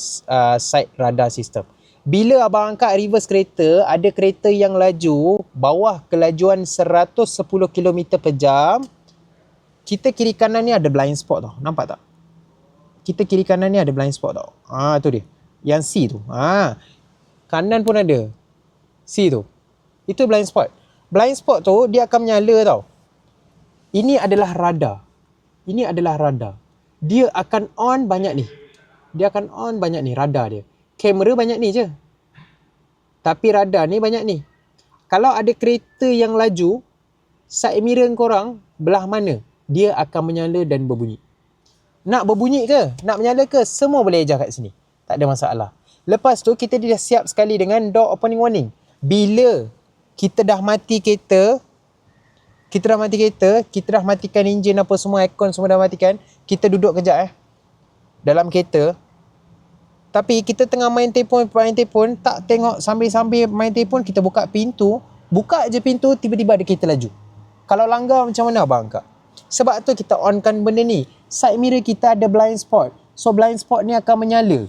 side radar system. Bila abang angkat reverse kereta, ada kereta yang laju bawah kelajuan 110 km per jam, kita kiri kanan ni ada blind spot tau. Nampak tak? Kita kiri kanan ni ada blind spot tau. Tu dia. Yang C tu. Kanan pun ada. C tu. Itu blind spot. Blind spot tu dia akan menyala tau. Ini adalah radar. Dia akan on banyak ni. Radar dia. Kamera banyak ni je. Tapi radar ni banyak ni. Kalau ada kereta yang laju, side mirror korang belah mana, dia akan menyala dan berbunyi. Nak berbunyi ke? Nak menyala ke? Semua boleh adjust kat sini. Tak ada masalah. Lepas tu kita dah siap sekali dengan door opening warning. Bila kita dah mati kereta, kita dah matikan enjin apa semua, aircon semua dah matikan, kita duduk kejap dalam kereta. Tapi kita tengah main telefon, tak tengok sambil main telefon, kita buka pintu, tiba-tiba ada kereta laju. Kalau langgar macam mana abang angkat? Sebab tu kita onkan benda ni. Side mirror kita ada blind spot. So blind spot ni akan menyala.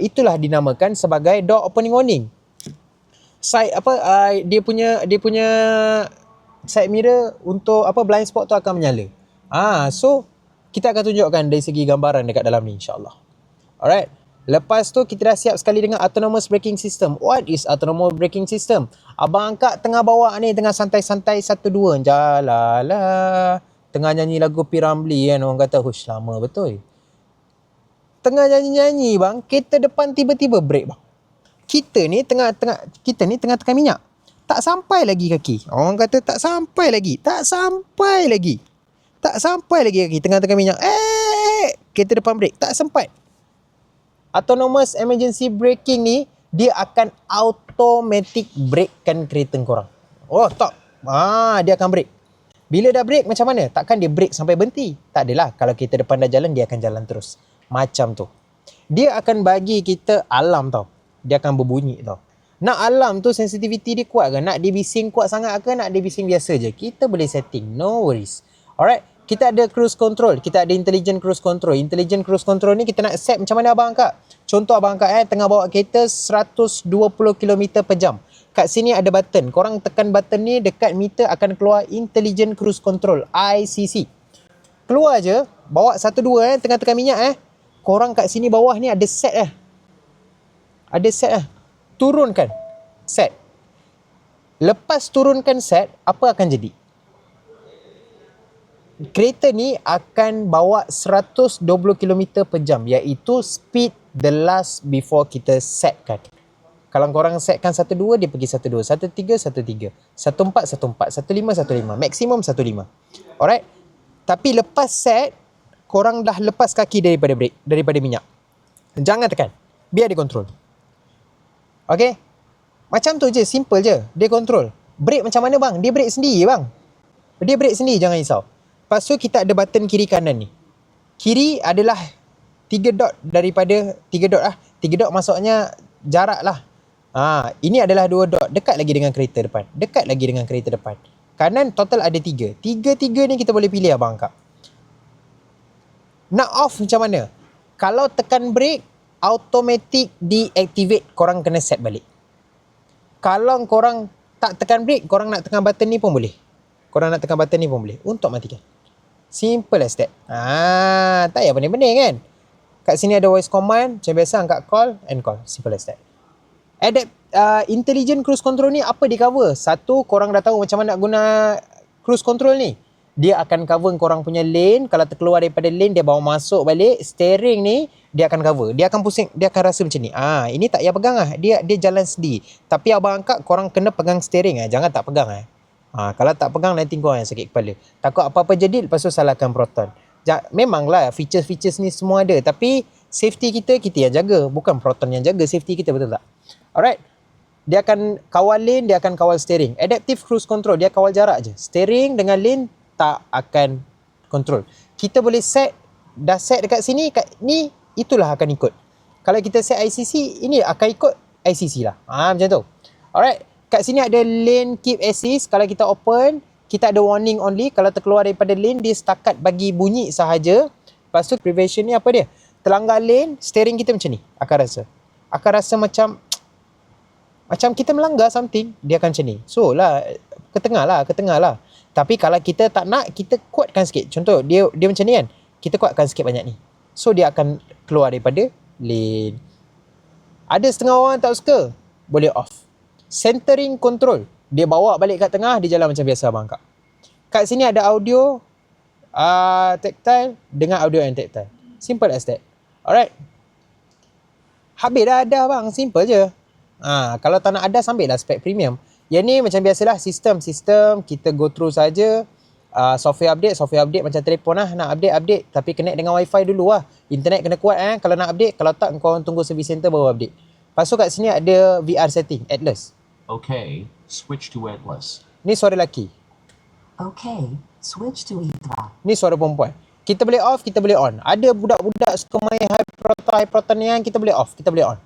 Itulah dinamakan sebagai door opening warning. Dia punya side mirror untuk blind spot tu akan menyala. So kita akan tunjukkan dari segi gambaran dekat dalam ni insya-Allah. Alright. Lepas tu kita dah siap sekali dengan autonomous braking system. What is autonomous braking system? Abang angkat tengah bawa ni, tengah santai-santai 1-2 jalalah. Tengah nyanyi lagu P. Ramlee orang kata, hush lama betul. Tengah nyanyi-nyanyi bang, kereta depan tiba-tiba break bang. Kita ni tengah tekan minyak. Tak sampai lagi kaki. Orang kata tak sampai lagi kaki tengah tekan minyak. Kereta depan break, tak sempat. Autonomous emergency braking ni, dia akan automatic brakekan kereta korang. Tak. Dia akan brake. Bila dah brake macam mana? Takkan dia brake sampai berhenti. Tak adalah. Kalau kereta depan dah jalan, dia akan jalan terus. Macam tu. Dia akan bagi kita alarm tau. Dia akan berbunyi tau. Nak alarm tu sensitivity dia kuat ke? Nak dia bising kuat sangat ke? Nak dia bising biasa je? Kita boleh setting. No worries. Alright. Kita ada cruise control. Kita ada intelligent cruise control. Intelligent cruise control ni kita nak set macam mana abang angkat. Contoh abang angkat tengah bawa kereta 120 km per jam. Kat sini ada button. Korang tekan button ni, dekat meter akan keluar intelligent cruise control. ICC. Keluar je. Bawa 1-2 tengah tekan minyak Korang kat sini bawah ni ada set Ada set turunkan set. Lepas turunkan set, apa akan jadi? Kereta ni akan bawa 120 km per jam, iaitu speed the last before kita setkan. Kalau korang setkan 12, dia pergi 12, 13, 13, 14, 14, 15, 15, maksimum 15. Alright. Tapi lepas set, korang dah lepas kaki daripada brake, daripada minyak. Jangan tekan. Biar dia control. Okay? Macam tu je, simple je. Dia control. Brake macam mana bang? Dia brake sendiri bang. Dia brake sendiri, jangan risau. Lepas tu kita ada button kiri kanan ni. Kiri adalah 3 dot daripada 3 dot 3 dot maksudnya jarak lah. Ini adalah 2 dot. Dekat lagi dengan kereta depan. Dekat lagi dengan kereta depan. Kanan total ada 3. 3 ni kita boleh pilih abang angkat. Nak off macam mana? Kalau tekan brake, automatic deactivate, korang kena set balik. Kalau korang tak tekan brake, korang nak tekan button ni pun boleh. Untuk matikan. Simple as that. Tak payah benar-benar kan. Kat sini ada voice command, macam biasa angkat call and call. Simple as that. Intelligent cruise control ni apa dia cover? Satu, korang dah tahu macam mana nak guna cruise control ni. Dia akan cover korang punya lane. Kalau terkeluar daripada lane, dia bawa masuk balik. Steering ni, dia akan cover. Dia akan pusing, dia akan rasa macam ni. Ini tak payah pegang Dia jalan sendiri. Tapi abang angkat, korang kena pegang steering Jangan tak pegang kalau tak pegang, nanti korang yang sakit kepala. Takut apa-apa jadi, lepas tu salahkan Proton. Memanglah, features-features ni semua ada. Tapi, safety kita yang jaga. Bukan Proton yang jaga safety kita, betul tak? Alright. Dia akan kawal lane, dia akan kawal steering. Adaptive cruise control, dia kawal jarak je. Steering dengan lane, tak akan control. Kita boleh set, dah set dekat sini, kat ni, itulah akan ikut. Kalau kita set ICC, ini akan ikut ICC lah. Macam tu. Alright. Kat sini ada lane keep assist. Kalau kita open, kita ada warning only. Kalau terkeluar daripada lane, dia setakat bagi bunyi sahaja. Lepas tu prevention ni apa dia? Terlanggar lane, steering kita macam ni. Akan rasa macam kita melanggar something, dia akan macam ni. So lah, ke tengah lah. Tapi kalau kita tak nak, kita kuatkan sikit. Contoh, dia macam ni kan. Kita kuatkan sikit banyak ni. So, dia akan keluar daripada lane. Ada setengah orang tak suka, boleh off. Centering control. Dia bawa balik kat tengah, dia jalan macam biasa abang kak. Kat sini ada audio, tactile dengan audio and tactile. Simple as that. Alright. Habis dah bang. Simple je. Kalau tak nak ada, ambil lah spek premium. Yang ni macam biasalah sistem kita go through saja. Software update macam telefon lah. Nak update tapi connect dengan wifi dulu lah. Internet kena kuat kalau nak update. Kalau tak, kau tunggu service center baru update. Lepas tu kat sini ada VR setting, Atlas. Okay, switch to Atlas. Ni suara lelaki. Okay, switch to Itra. Ni suara perempuan. Kita boleh off, kita boleh on. Ada budak-budak suka main high proton yang kita boleh off, kita boleh on.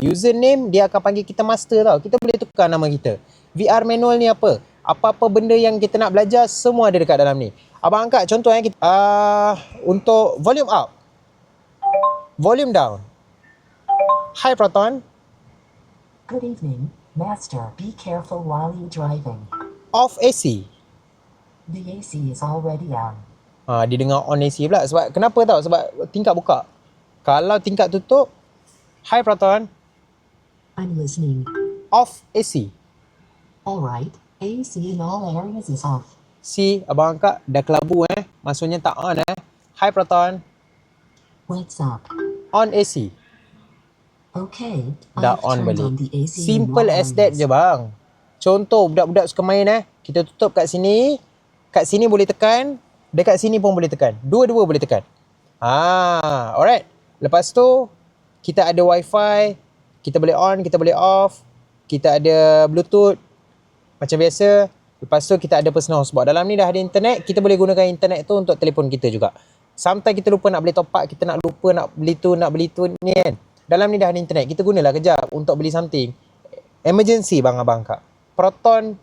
Username dia akan panggil kita master tau. Kita boleh tukar nama kita. VR manual ni apa? Apa-apa benda yang kita nak belajar, semua ada dekat dalam ni. Abang angkat contoh kita, untuk volume up, volume down, high proton, Good evening, Master. Be careful while you driving. off AC. The AC is already on. Dia dengar on AC pula. Sebab kenapa tau? Sebab tingkap buka. Kalau tingkap tutup, high proton, I'm listening. off AC. Alright, AC in all areas is off. See, abang angkat dah kelabu maksudnya tak on high proton, What's up? on AC. Okay, Dah I've on turned balik. on the AC in Simple all as that je areas. bang. Contoh budak-budak suka main kita tutup kat sini boleh tekan, dekat sini pun boleh tekan. Dua-dua boleh tekan. Alright. Lepas tu kita ada wifi, kita boleh on, kita boleh off. Kita ada bluetooth macam biasa. Lepas tu kita ada personal hotspot. Dalam ni dah ada internet, kita boleh gunakan internet tu untuk telefon kita juga. Sometimes kita lupa nak beli top up, kita nak lupa nak beli tu ni kan. Dalam ni dah ada internet, kita gunalah kejap untuk beli something. Emergency bang abang kak. Proton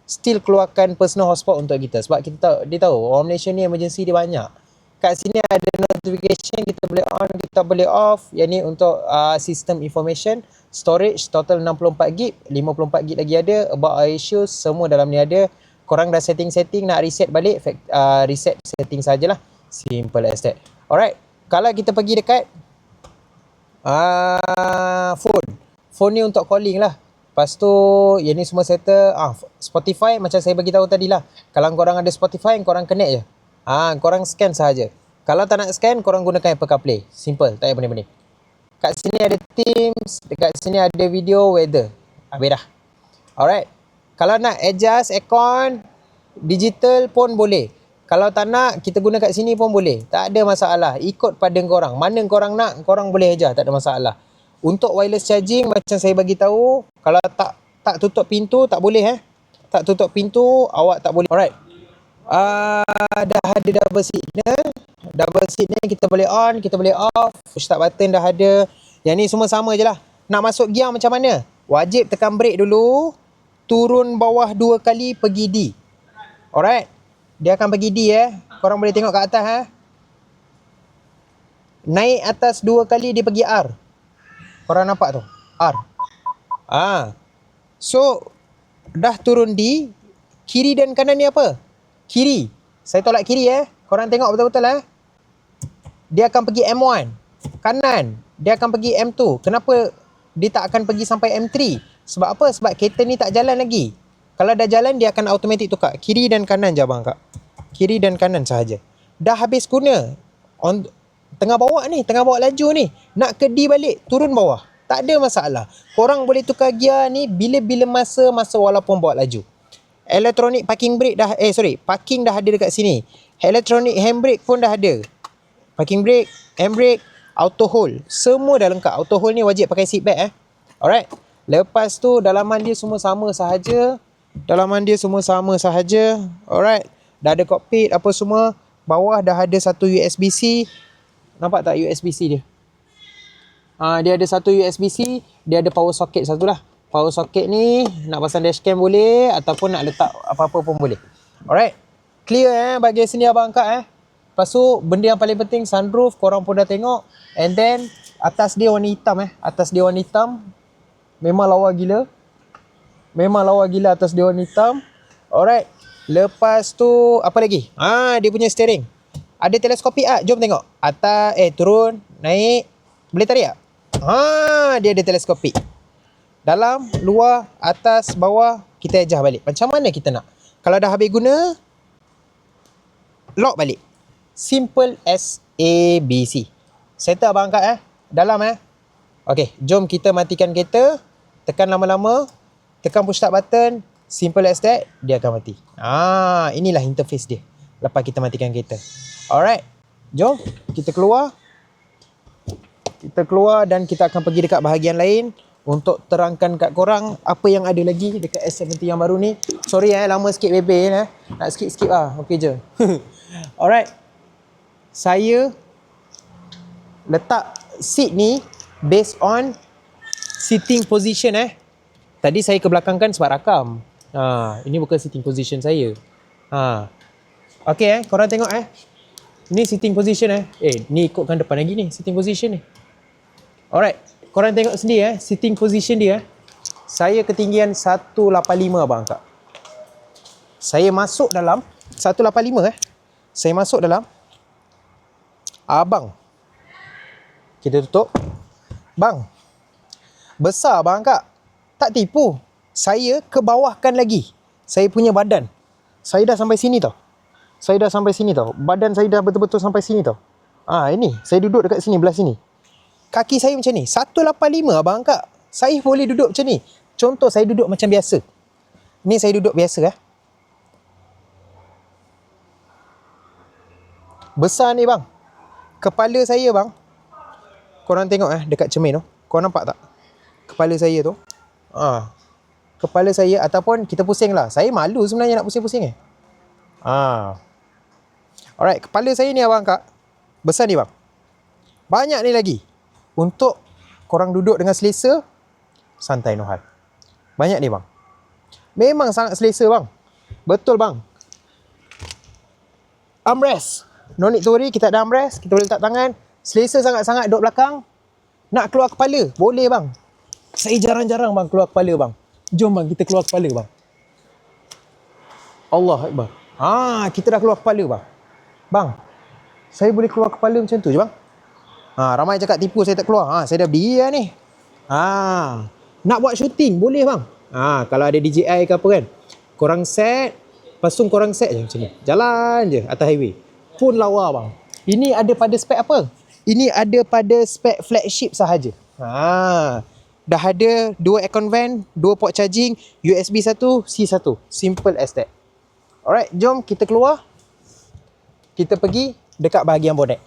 still keluarkan personal hotspot untuk kita. Sebab kita tahu, dia tahu orang Malaysia ni emergency dia banyak. Kat sini ada notification, kita boleh on, kita boleh off. Yang ni untuk system information. Storage total 64GB, 54GB lagi ada. About our issues, semua dalam ni ada. Korang dah setting-setting, nak reset balik, reset setting sajalah. Simple as that. Alright, kalau kita pergi dekat phone ni untuk calling lah. Lepas tu, yang ni semua settle. Spotify macam saya bagi tahu tadi lah. Kalau korang ada Spotify, korang connect je. Korang scan sahaja. Kalau tak nak scan, korang gunakan Apple CarPlay. Simple, tak payah benda-benda. Kat sini ada Teams, dekat sini ada video, weather. Habis dah. Alright. Kalau nak adjust aircon, digital pun boleh. Kalau tak nak, kita guna kat sini pun boleh. Tak ada masalah. Ikut pada korang. Mana korang nak, korang boleh aja. Tak ada masalah. Untuk wireless charging, macam saya bagi tahu, kalau tak tutup pintu, tak boleh Tak tutup pintu, awak tak boleh. Alright. Dah ada double signal. Double signal kita boleh on, kita boleh off. Start button dah ada. Yang ni semua sama je lah. Nak masuk gear macam mana? Wajib tekan brake dulu. Turun bawah 2 kali, pergi D. Alright. Dia akan pergi D Korang boleh tengok kat atas Naik atas 2 kali, dia pergi R. Korang nampak tu? R. So, dah turun D. Kiri dan kanan ni apa? Kiri. Saya tolak kiri Korang tengok betul-betul Dia akan pergi M1. Kanan. Dia akan pergi M2. Kenapa dia tak akan pergi sampai M3? Sebab apa? Sebab kereta ni tak jalan lagi. Kalau dah jalan, dia akan automatik tukar. Kiri dan kanan je abang kak. Kiri dan kanan sahaja. Dah habis guna. Tengah bawa laju ni. Nak ke D balik, turun bawah. Tak ada masalah. Korang boleh tukar gear ni bila-bila masa walaupun bawa laju. Electronic parking brake dah, parking dah ada dekat sini. Electronic handbrake pun dah ada. Parking brake, handbrake, auto hold. Semua dah lengkap. Auto hold ni wajib pakai seat belt Alright. Lepas tu dalaman dia semua sama sahaja. Alright. Dah ada cockpit apa semua. Bawah dah ada satu USB-C. Nampak tak USB-C dia? Dia ada satu USB-C. Dia ada power socket satu lah. Power socket ni nak pasang dashcam boleh. Ataupun nak letak apa-apa pun boleh. Alright. Clear bahagian sini abang angkat Lepas tu benda yang paling penting, sunroof korang pun dah tengok. And then atas dia warna hitam Atas dia warna hitam. Memang lawa gila atas dia warna hitam. Alright. Lepas tu apa lagi? Dia punya steering. Ada teleskopik jom tengok. Atas, turun, naik. Boleh tarik tak? Dia ada teleskopik. Dalam, luar, atas, bawah, kita adjust balik. Macam mana kita nak? Kalau dah habis guna, lock balik. Simple as ABC. Settle abang angkat dalam Okay, jom kita matikan kereta. Tekan lama-lama. Tekan push start button. Simple as that. Dia akan mati. Inilah interface dia. Lepas kita matikan kereta. Alright. Jom. Kita keluar. Dan kita akan pergi dekat bahagian lain. Untuk terangkan kat korang apa yang ada lagi dekat S70 yang baru ni. Sorry lama sikit bebe Nak skip Okay je. Alright. Saya letak seat ni based on sitting position Tadi saya ke belakang kan sebab rakam. Ini bukan sitting position saya. Okay korang tengok Ini sitting position ni ikutkan depan lagi ni sitting position ni. Alright. Korang tengok sendiri sitting position dia. Saya ketinggian 185 abang angkat. Saya masuk dalam 185 Saya masuk dalam. Abang. Kita tutup. Bang. Besar abang angkat. Tak tipu. Saya kebawahkan lagi. Saya punya badan. Saya dah sampai sini tau. Badan saya dah betul-betul sampai sini tau. Ini. Saya duduk dekat sini, belah sini. Kaki saya macam ni. 185 abang angkat. Saya boleh duduk macam ni. Contoh saya duduk macam biasa. Ni saya duduk biasa Besar ni bang. Kepala saya bang. Korang tengok dekat cermin tu. Korang nampak tak? Kepala saya tu. Kepala saya ataupun kita pusing lah. Saya malu sebenarnya nak pusing-pusing Alright, kepala saya ni abang kak. Besar ni bang. Banyak ni lagi. Untuk korang duduk dengan selesa. Santai no hal. Banyak ni bang. Memang sangat selesa bang. Betul bang. Armrest. No need to worry, kita ada armrest. Kita boleh letak tangan. Selesa sangat-sangat duduk belakang. Nak keluar kepala? Boleh bang. Saya jarang-jarang bang keluar kepala bang. Jom bang, kita keluar kepala bang. Allah Akbar. Kita dah keluar kepala bang. Bang, saya boleh keluar kepala macam tu je bang. Ramai cakap tipu saya tak keluar. Saya dah berdiri lah ni. Nak buat syuting? Boleh bang. Kalau ada DJI ke apa kan. Korang set. Lepas tu korang set je macam ni. Jalan je atas highway. Pun lawa bang. Ini ada pada spek apa? Ini ada pada spek flagship sahaja. Dah ada 2 aircon vent, 2 port charging, USB 1, C1. Simple as that. Alright, jom kita keluar. Kita pergi dekat bahagian bonnet.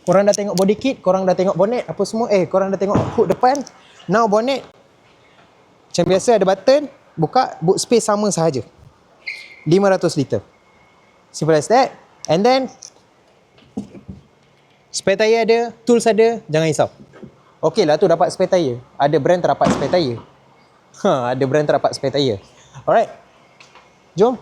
Korang dah tengok body kit, korang dah tengok bonnet apa semua. Korang dah tengok hood depan. Now bonnet. Macam biasa ada button, buka, boot space sama sahaja. 500 liter. Simple as that. And then spare tire ada, tools ada, jangan risau. Okey lah tu dapat spare tire. Ada brand terdapat spare tire. Ada brand terdapat spare tire. Alright. Jom.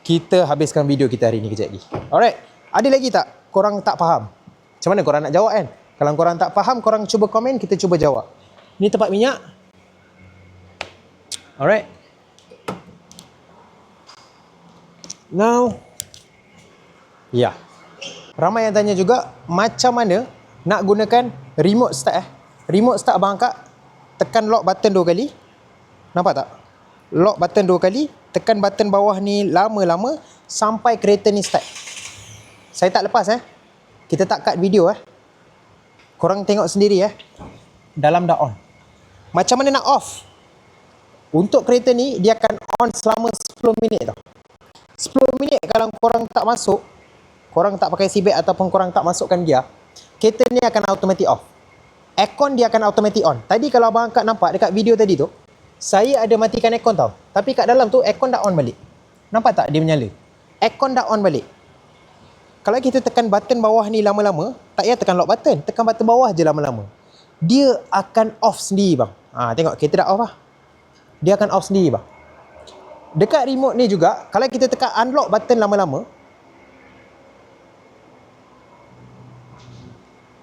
Kita habiskan video kita hari ni kejap lagi. Alright. Ada lagi tak korang tak faham? Macam mana korang nak jawab kan? Kalau korang tak faham, korang cuba komen, kita cuba jawab. Ni tempat minyak. Alright. Now. Ya. Ramai yang tanya juga macam mana nak gunakan remote start. Remote start abang angkat, tekan lock button 2 kali. Nampak tak? Lock button 2 kali, tekan button bawah ni lama-lama sampai kereta ni start. Saya tak lepas Kita tak cut video Korang tengok sendiri Dalam dah on. Macam mana nak off? Untuk kereta ni dia akan on selama 10 minit tau. 10 minit kalau korang tak masuk, korang tak pakai seatbelt ataupun korang tak masukkan gear, kereta ni akan automatic off. Aircon dia akan automatic on. Tadi kalau abang angkat nampak dekat video tadi tu, saya ada matikan aircon tau. Tapi kat dalam tu aircon dah on balik. Nampak tak dia menyala? Aircon dah on balik. Kalau kita tekan button bawah ni lama-lama, tak payah tekan lock button, tekan button bawah je lama-lama. Dia akan off sendiri bang. Tengok kereta dah off Dia akan off sendiri bang. Dekat remote ni juga, kalau kita tekan unlock button lama-lama,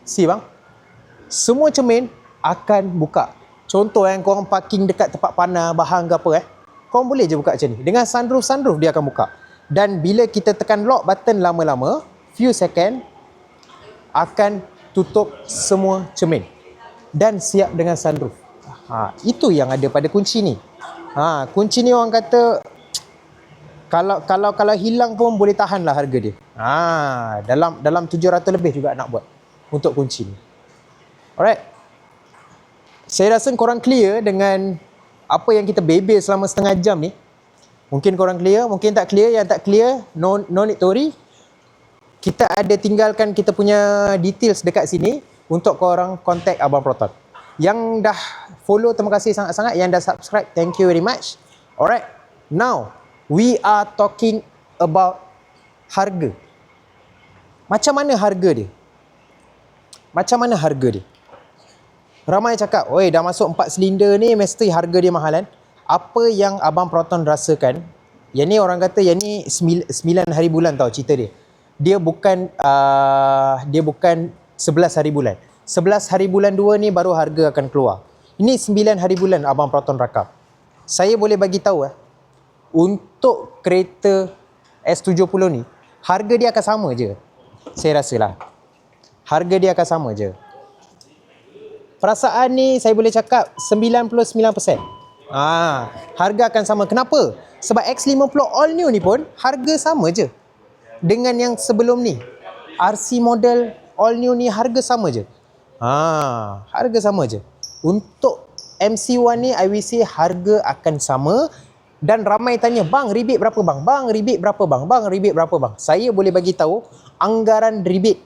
see bang, semua cermin akan buka. Contoh korang parking dekat tempat panah, bahang ke apa korang boleh je buka macam ni. Dengan sunroof dia akan buka. Dan bila kita tekan lock button lama-lama, few second, akan tutup semua cermin. Dan siap dengan sunroof. Itu yang ada pada kunci ni. Kunci ni orang kata kalau hilang pun boleh tahan lah harga dia. Dalam 700 lebih juga nak buat untuk kunci ni. Alright. Saya rasa korang clear dengan apa yang kita bebel selama setengah jam ni. Mungkin korang clear, mungkin tak clear. Yang tak clear, no need to worry. Kita ada tinggalkan kita punya details dekat sini untuk korang contact Abang Proton. Yang dah follow, terima kasih sangat-sangat. Yang dah subscribe, thank you very much. Alright. Now, we are talking about harga. Macam mana harga dia? Macam mana harga dia? Ramai cakap, oi dah masuk 4 silinder ni mesti harga dia mahal kan? Apa yang Abang Proton rasakan, yang ni orang kata yang ni 9 hari bulan tau cerita dia. Dia bukan 11 hari bulan. 11 hari bulan 2 ni baru harga akan keluar. Ini 9 hari bulan Abang Proton rakam. Saya boleh bagi tahu untuk kereta S70 ni, harga dia akan sama je. Saya rasalah. Harga dia akan sama je. Perasaan ni saya boleh cakap 99%. Harga akan sama. Kenapa? Sebab X50 all new ni pun harga sama je dengan yang sebelum ni. RC model all new ni harga sama je. Harga sama je. Untuk MC1 ni I will say harga akan sama. Dan ramai tanya, bang rebate berapa bang? Bang rebate berapa bang? Bang rebate berapa bang? Saya boleh bagi tahu anggaran rebate,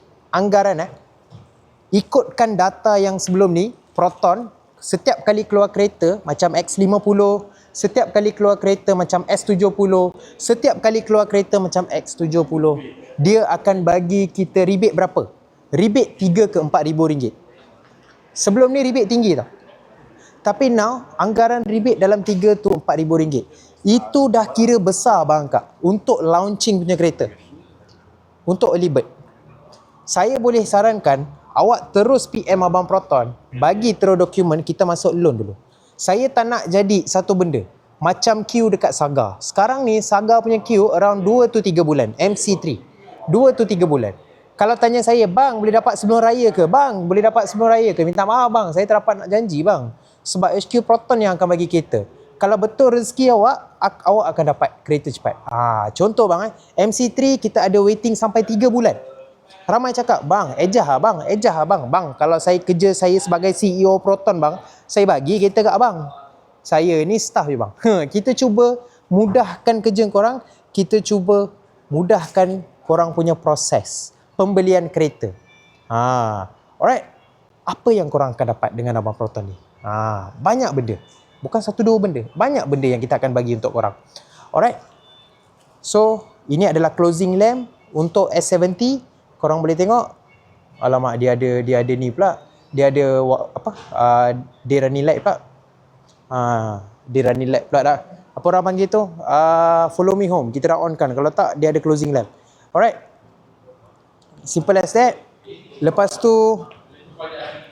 ikutkan data yang sebelum ni, Proton setiap kali keluar kereta macam X50, setiap kali keluar kereta macam S70, setiap kali keluar kereta macam X70, dia akan bagi kita rebate berapa? Rebate 3 ke 4 ribu ringgit. Sebelum ni rebate tinggi tau. Tapi now anggaran rebate dalam 3 to 4 ribu ringgit. Itu dah kira besar bang kak untuk launching punya kereta. Untuk early bird. Saya boleh sarankan awak terus PM Abang Proton, bagi terus dokumen, kita masuk loan dulu. Saya tak nak jadi satu benda macam queue dekat Saga. Sekarang ni Saga punya queue around 2 to 3 bulan, MC3. 2 to 3 bulan. Kalau tanya saya, bang boleh dapat sebelum raya ke? Bang boleh dapat sebelum raya ke? Minta maaf bang, saya tak dapat nak janji bang. Sebab HQ Proton yang akan bagi kereta. Kalau betul rezeki awak, awak akan dapat kereta cepat. Contoh bang, MC3 kita ada waiting sampai 3 bulan. Ramai cakap, bang, ejah lah bang, ejah lah bang. Bang, kalau saya kerja saya sebagai CEO Proton bang, saya bagi kereta kat abang. Saya ni staff je bang. Kita cuba mudahkan kerja korang, kita cuba mudahkan korang punya proses pembelian kereta. Alright. Apa yang korang akan dapat dengan Abang Proton ni? Banyak benda. Bukan satu dua benda. Banyak benda yang kita akan bagi untuk korang. Alright. So, ini adalah closing lamp untuk S70. Korang boleh tengok. Alamak, dia ada ni pula. Dia ada dia running light pula. Dia running light pula dah. Apa orang panggil tu? Follow me home. Kita dah on kan. Kalau tak, dia ada closing lamp. Alright. Simple as that. Lepas tu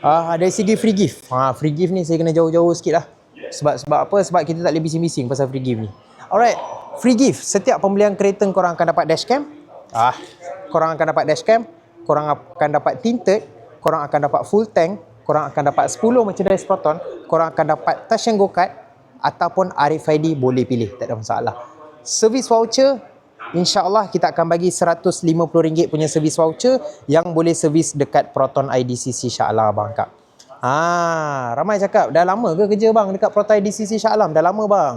dari segi free gift. Free gift ni saya kena jauh-jauh sikit lah. Sebab apa? Sebab kita tak boleh bising-bising pasal free gift ni. Alright. Free gift. Setiap pembelian kereta korang akan dapat dashcam. Korang akan dapat dashcam. Korang akan dapat tinted. Korang akan dapat full tank. Korang akan dapat 10 merchandise Proton. Korang akan dapat touch and go card ataupun RFID, boleh pilih, tak ada masalah. Service voucher, InsyaAllah kita akan bagi RM150 punya servis voucher yang boleh servis dekat Proton IDCC Shah Alam bang kak. Ramai cakap, dah lama ke kerja bang dekat Proton IDCC Shah Alam? Dah lama bang.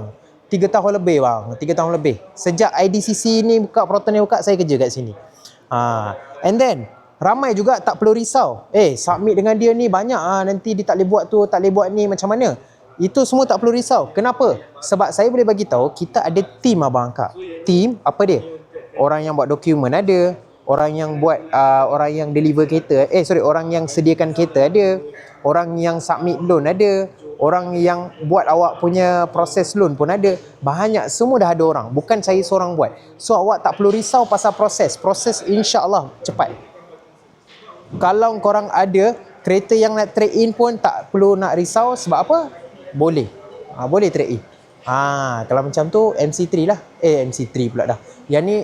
3 tahun lebih bang. 3 tahun lebih. Sejak IDCC ni buka, Proton ni buka, saya kerja kat sini. And then, ramai juga tak perlu risau. Submit dengan dia ni banyak nanti dia tak boleh buat tu, tak boleh buat ni, macam mana? Itu semua tak perlu risau. Kenapa? Sebab saya boleh bagi tahu kita ada team abang kak. Team apa dia? Orang yang buat dokumen ada, orang yang buat orang yang deliver kereta, orang yang sediakan kereta ada, orang yang submit loan ada, orang yang buat awak punya proses loan pun ada. Banyak, semua dah ada orang. Bukan saya seorang buat. So awak tak perlu risau pasal proses. Proses insya-Allah cepat. Kalau korang ada kereta yang nak trade in pun tak perlu nak risau. Sebab apa? Boleh. Boleh trade in. Kalau macam tu MC3 lah. MC3 pula dah. Yang ni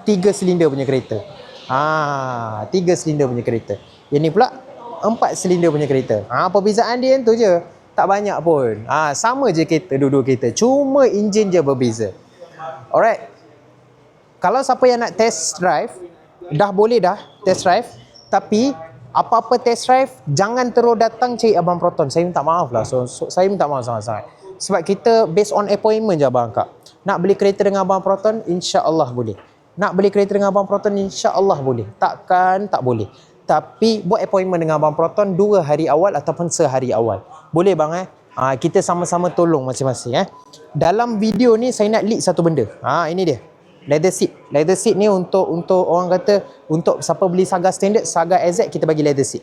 3 silinder punya kereta. 3 silinder punya kereta. Yang ni pula 4 silinder punya kereta. Perbezaan dia tu je. Tak banyak pun. Sama je kereta, dua-dua kereta. Cuma enjin je berbeza. Alright. Kalau siapa yang nak test drive, dah boleh dah test drive. Tapi apa-apa test drive, jangan terus datang cari Abang Proton. Saya minta maaf lah. So saya minta maaf sangat-sangat. Sebab kita based on appointment je abang kak. Nak beli kereta dengan Abang Proton, insya-Allah boleh. Nak beli kereta dengan Abang Proton, insya-Allah boleh. Takkan tak boleh. Tapi buat appointment dengan Abang Proton 2 hari awal ataupun sehari awal. Boleh bang kita sama-sama tolong masing-masing Dalam video ni saya nak lead satu benda. Ini dia. Leather seat. Leather seat ni untuk orang kata untuk siapa beli Saga standard, Saga AZ kita bagi leather seat.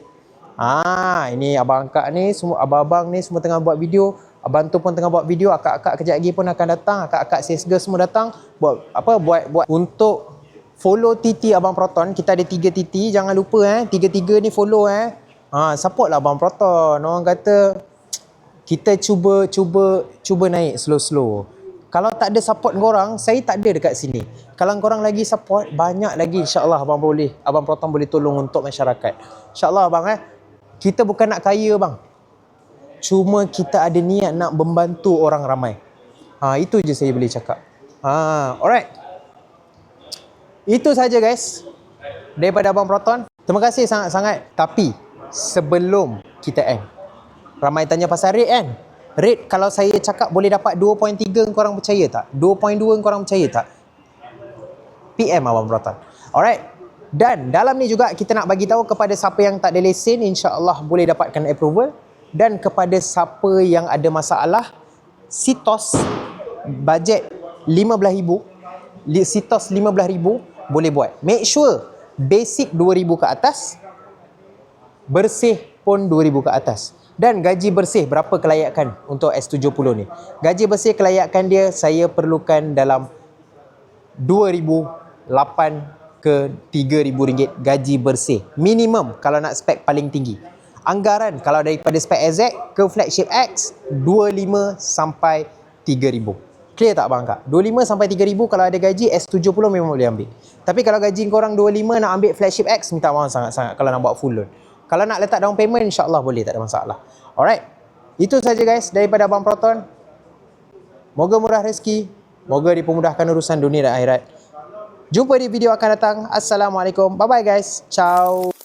Ini abang kak ni semua, abang-abang ni semua tengah buat video. Abang tu pun tengah buat video. Akak-akak kejap lagi pun akan datang. Akak-akak sales girl semua datang buat untuk follow TT Abang Proton. Kita ada 3 TT, jangan lupa 3-3 ni follow support lah Abang Proton. Orang kata kita cuba naik slow-slow. Kalau tak ada support korang, saya tak ada dekat sini. Kalau korang lagi support, banyak lagi insya-Allah Abang Proton boleh tolong untuk masyarakat. Insya-Allah abang kita bukan nak kaya bang. Cuma kita ada niat nak membantu orang ramai. Itu je saya boleh cakap. Alright. Itu saja guys daripada Abang Proton. Terima kasih sangat-sangat. Tapi sebelum kita end, ramai tanya pasal rate kan? Rate kalau saya cakap boleh dapat 2.3, korang percaya tak? 2.2 korang percaya tak? PM Abang Proton. Alright. Dan dalam ni juga kita nak bagi tahu kepada siapa yang tak ada lesen, insya-Allah boleh dapatkan approval. Dan kepada siapa yang ada masalah, Citos bajet 15,000, Citos 15,000 boleh buat. Make sure basic 2,000 ke atas, bersih pun 2,000 ke atas. Dan gaji bersih berapa kelayakan untuk S70 ni? Gaji bersih kelayakan dia saya perlukan dalam 2,008 ke 3,000 ringgit gaji bersih. Minimum kalau nak spek paling tinggi. Anggaran kalau daripada spek AZ ke flagship X 25 sampai 3,000. Clear tak bang kak? 25 sampai 3,000 kalau ada gaji S70 memang boleh ambil. Tapi kalau gaji korang 25 nak ambil flagship X, minta maaf sangat-sangat kalau nak buat full loan. Kalau nak letak down payment, insyaAllah boleh, tak ada masalah. Alright, itu saja guys daripada Abang Proton. Moga murah rezeki, moga dipermudahkan urusan dunia dan akhirat. Jumpa di video akan datang. Assalamualaikum. Bye bye guys. Ciao.